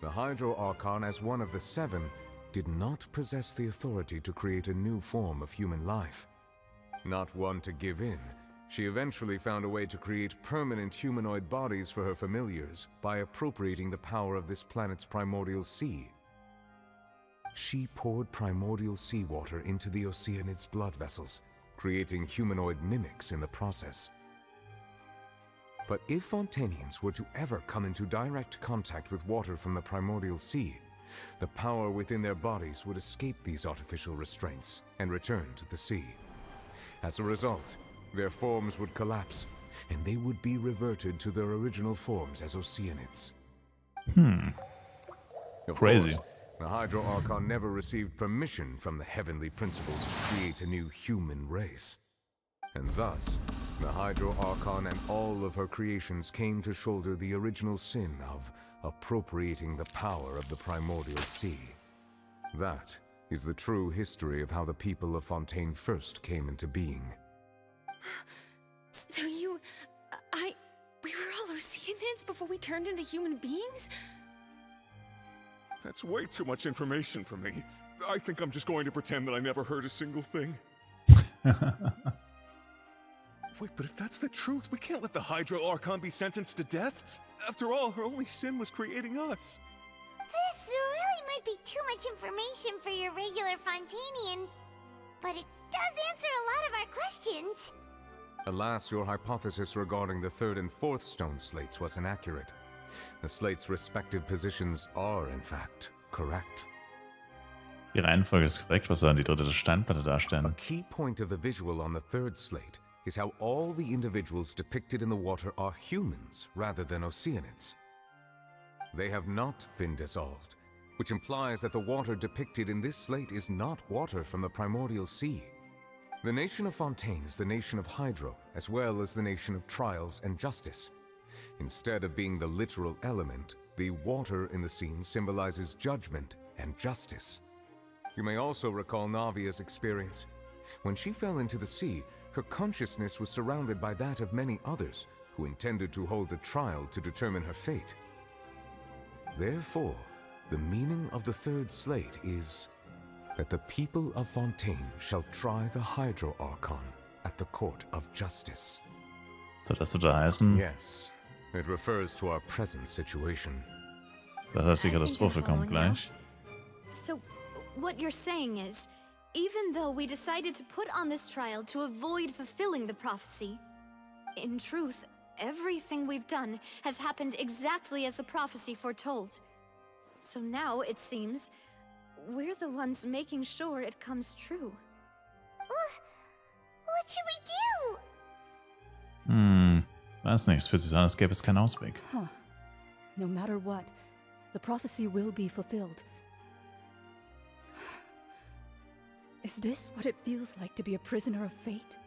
Speaker 6: the Hydro Archon, as one of the 7, did not possess the authority to create a new form of human life. Not one to give in, she eventually found a way to create permanent humanoid bodies for her familiars by appropriating the power of this planet's primordial sea. She poured primordial seawater into the Oceanids' blood vessels, creating humanoid mimics in the process. But if Fontainians were to ever come into direct contact with water from the primordial sea, the power within their bodies would escape these artificial restraints and return to the sea. As a result, their forms would collapse, and they would be reverted to their original forms as Oceanids. Of
Speaker 2: Crazy.
Speaker 6: course, the Hydro Archon never received permission from the heavenly principles to create a new human race. And thus, the Hydro Archon and all of her creations came to shoulder the original sin of appropriating the power of the primordial sea. That is the true history of how the people of Fontaine first came into being.
Speaker 8: So we were all Oceanids before we turned into human beings?
Speaker 4: That's way too much information for me. I think I'm just going to pretend that I never heard a single thing. Wait, but if that's the truth, we can't let the Hydro Archon be sentenced to death. After all, her only sin was creating us.
Speaker 1: This really might be too much information for your regular Fontainian, but it does answer a lot of our questions.
Speaker 6: Alas, your hypothesis regarding the 3rd and 4th stone slates was inaccurate. The slates' respective positions are, in fact, correct.
Speaker 2: Die Reihenfolge ist korrekt, was soll die dritte Steinplatte darstellen?
Speaker 6: A key point of the visual on the 3rd slate is how all the individuals depicted in the water are humans rather than Oceanids. They have not been dissolved, which implies that the water depicted in this slate is not water from the primordial sea. The nation of Fontaine is the nation of Hydro, as well as the nation of Trials and Justice. Instead of being the literal element, the water in the scene symbolizes judgment and justice. You may also recall Navia's experience. When she fell into the sea, her consciousness was surrounded by that of many others who intended to hold a trial to determine her fate. Therefore, the meaning of the third slate is that the people of Fontaine shall try the Hydro Archon at the Court of Justice.
Speaker 2: Soll das so heißen?
Speaker 6: Yes, it refers to our present situation.
Speaker 2: Das heißt, die Katastrophe kommt gleich.
Speaker 9: So, what you're saying is, even though we decided to put on this trial to avoid fulfilling the prophecy, in truth, everything we've done has happened exactly as the prophecy foretold. So now, it seems, we're the ones making sure it comes true.
Speaker 1: What should we do?
Speaker 2: Weiß nicht, es fühlt sich an, als gäbe es keinen Ausweg.
Speaker 21: Huh. No matter what, the prophecy will be fulfilled. Is this what it feels like to be a prisoner of fate?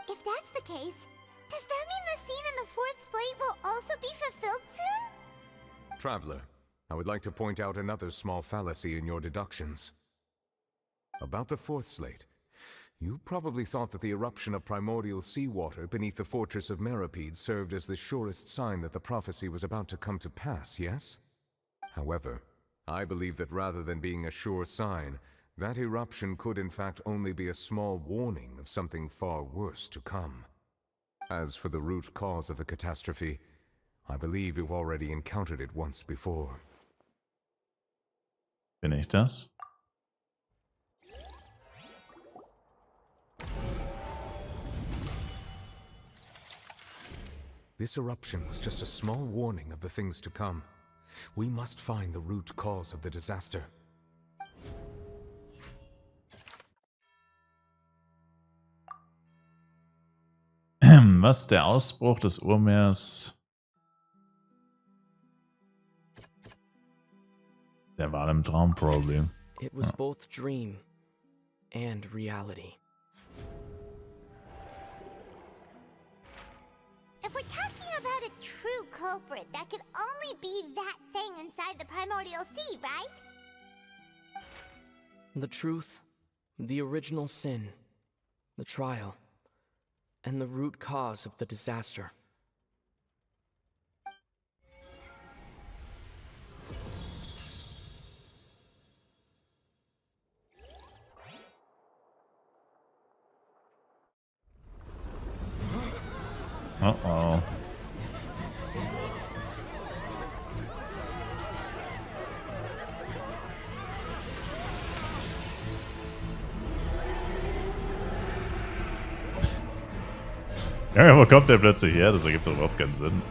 Speaker 1: If that's the case, does that mean the scene in the fourth slate will also be fulfilled soon?
Speaker 6: Traveler, I would like to point out another small fallacy in your deductions. About the fourth slate, you probably thought that the eruption of primordial seawater beneath the fortress of Meripede served as the surest sign that the prophecy was about to come to pass, yes? However, I believe that rather than being a sure sign, that eruption could in fact only be a small warning of something far worse to come. As for the root cause of the catastrophe, I believe you've already encountered it once before.
Speaker 2: Bin ich das?
Speaker 6: This eruption was just a small warning of the things to come. We must find the root cause of the disaster.
Speaker 2: Was der Ausbruch des Urmeers der war im Traum probably.
Speaker 13: It was both dream and reality.
Speaker 1: If we're talking about a true culprit, that could only be that thing inside the primordial sea, right?
Speaker 13: The truth, the original sin, the trial, and the root cause of the disaster.
Speaker 2: Uh-oh. Ja, wo kommt der plötzlich her? Das ergibt doch überhaupt keinen Sinn.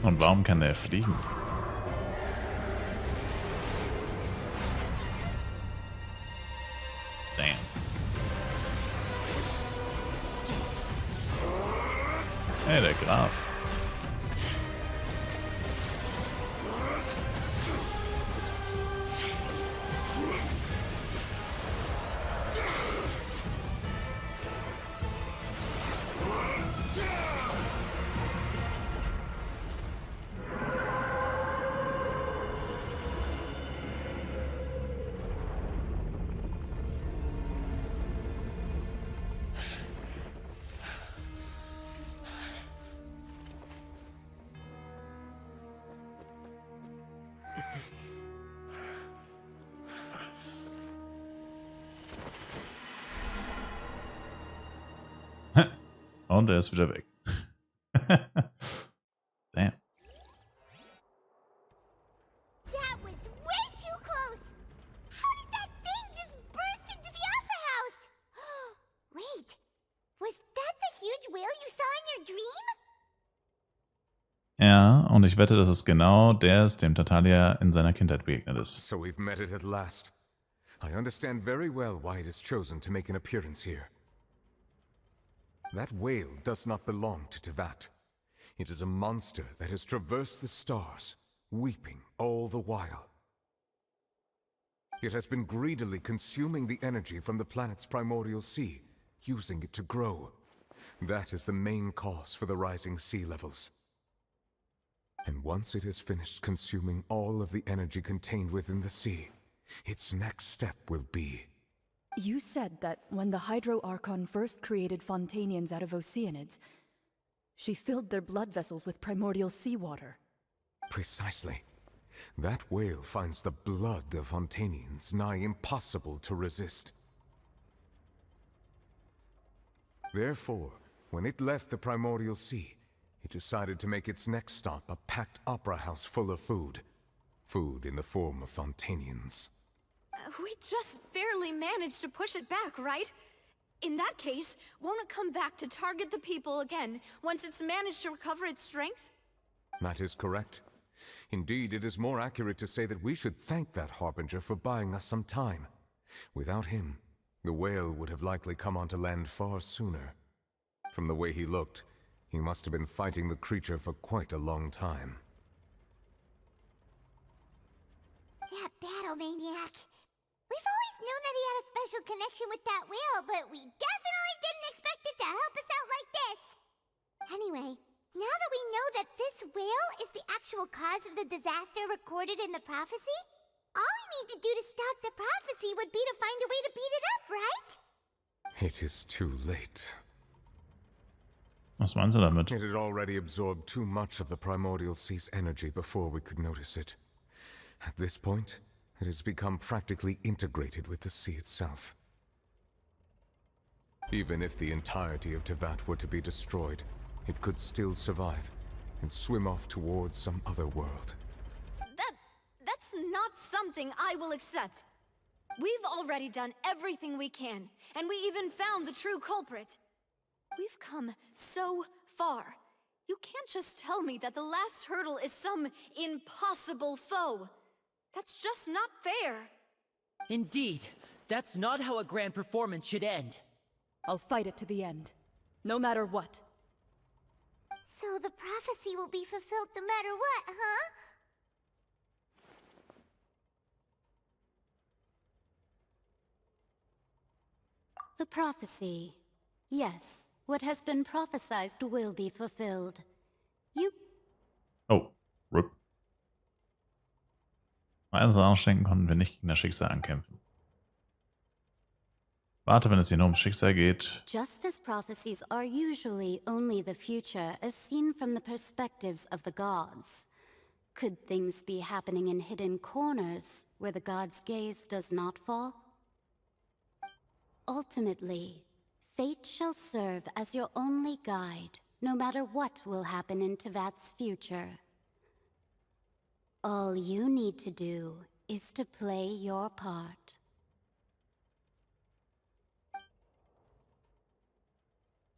Speaker 2: Und warum kann er fliegen? Damn. Hey, der Graf. Und er ist wieder weg. Damn.
Speaker 1: That was way too close! How did that thing just burst into the opera house? Wait, was that the huge whale you saw in
Speaker 2: Ja, und ich wette, dass es genau der ist, dem Tatalia in seiner Kindheit begegnet ist.
Speaker 6: So we've met it at last. I understand very well why it has chosen to make an appearance here. That whale does not belong to Tevat. It is a monster that has traversed the stars, weeping all the while. It has been greedily consuming the energy from the planet's primordial sea, using it to grow. That is the main cause for the rising sea levels. And once it has finished consuming all of the energy contained within the sea, its next step will be...
Speaker 21: You said that when the Hydro Archon first created Fontanians out of Oceanids, she filled their blood vessels with primordial seawater.
Speaker 6: Precisely. That whale finds the blood of Fontanians nigh impossible to resist. Therefore, when it left the primordial sea, it decided to make its next stop a packed opera house full of food. Food in the form of Fontanians.
Speaker 9: We just barely managed to push it back, right? In that case, won't it come back to target the people again, once it's managed to recover its strength?
Speaker 6: That is correct. Indeed, it is more accurate to say that we should thank that Harbinger for buying us some time. Without him, the whale would have likely come onto land far sooner. From the way he looked, he must have been fighting the creature for quite a long time.
Speaker 1: That battle maniac. We've always known that he had a special connection with that whale, but we definitely didn't expect it to help us out like this. Anyway, now that we know that this whale is the actual cause of the disaster recorded in the prophecy, all we need to do to stop the prophecy would be to find a way to beat it up, right?
Speaker 6: It is too late.
Speaker 2: Was meinst du damit?
Speaker 6: It had already absorbed too much of the primordial sea's energy before we could notice it. At this point, it has become practically integrated with the sea itself. Even if the entirety of Tevat were to be destroyed, it could still survive and swim off towards some other world.
Speaker 9: That's not something I will accept. We've already done everything we can, and we even found the true culprit. We've come so far. You can't just tell me that the last hurdle is some impossible foe. That's just not fair.
Speaker 5: Indeed, that's not how a grand performance should end.
Speaker 21: I'll fight it to the end, no matter what.
Speaker 1: So the prophecy will be fulfilled no matter what, huh?
Speaker 3: The prophecy. Yes, what has been prophesied will be fulfilled.
Speaker 2: Oh, RIP. Eines ausschenken konnten wir nicht gegen das Schicksal ankämpfen. Warte, wenn es hier nur ums Schicksal geht.
Speaker 3: Just as prophecies are usually only the future as seen from the perspectives of the gods, could things be happening in hidden corners where the gods' gaze does not fall? Ultimately, fate shall serve as your only guide, no matter what will happen in Tevat's future. All you need to do is to play your part.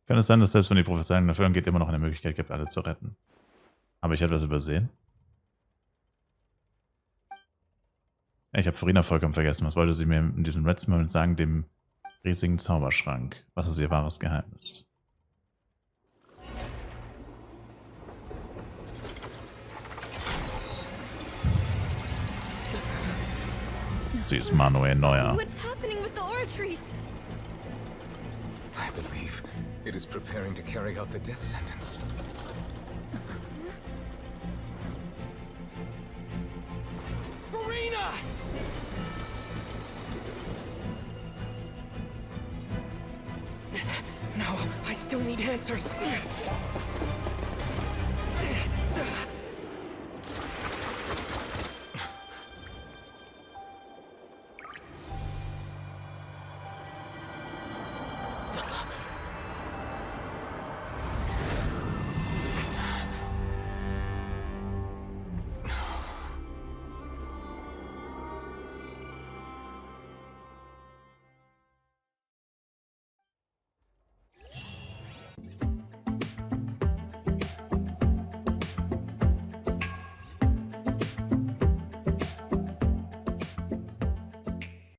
Speaker 2: Kann es sein, dass selbst wenn die Prophezeiung dafür geht, immer noch eine Möglichkeit gibt, alle zu retten? Habe ich etwas übersehen? Ja, ich habe Farina vollkommen vergessen. Was wollte sie mir in diesem letzten Moment sagen? Dem riesigen Zauberschrank. Was ist ihr wahres Geheimnis? Sie ist Manuel Neuer.
Speaker 9: What's happening with the oratories?
Speaker 6: I believe it is preparing to carry out the death sentence.
Speaker 13: Farina! No, I still need answers.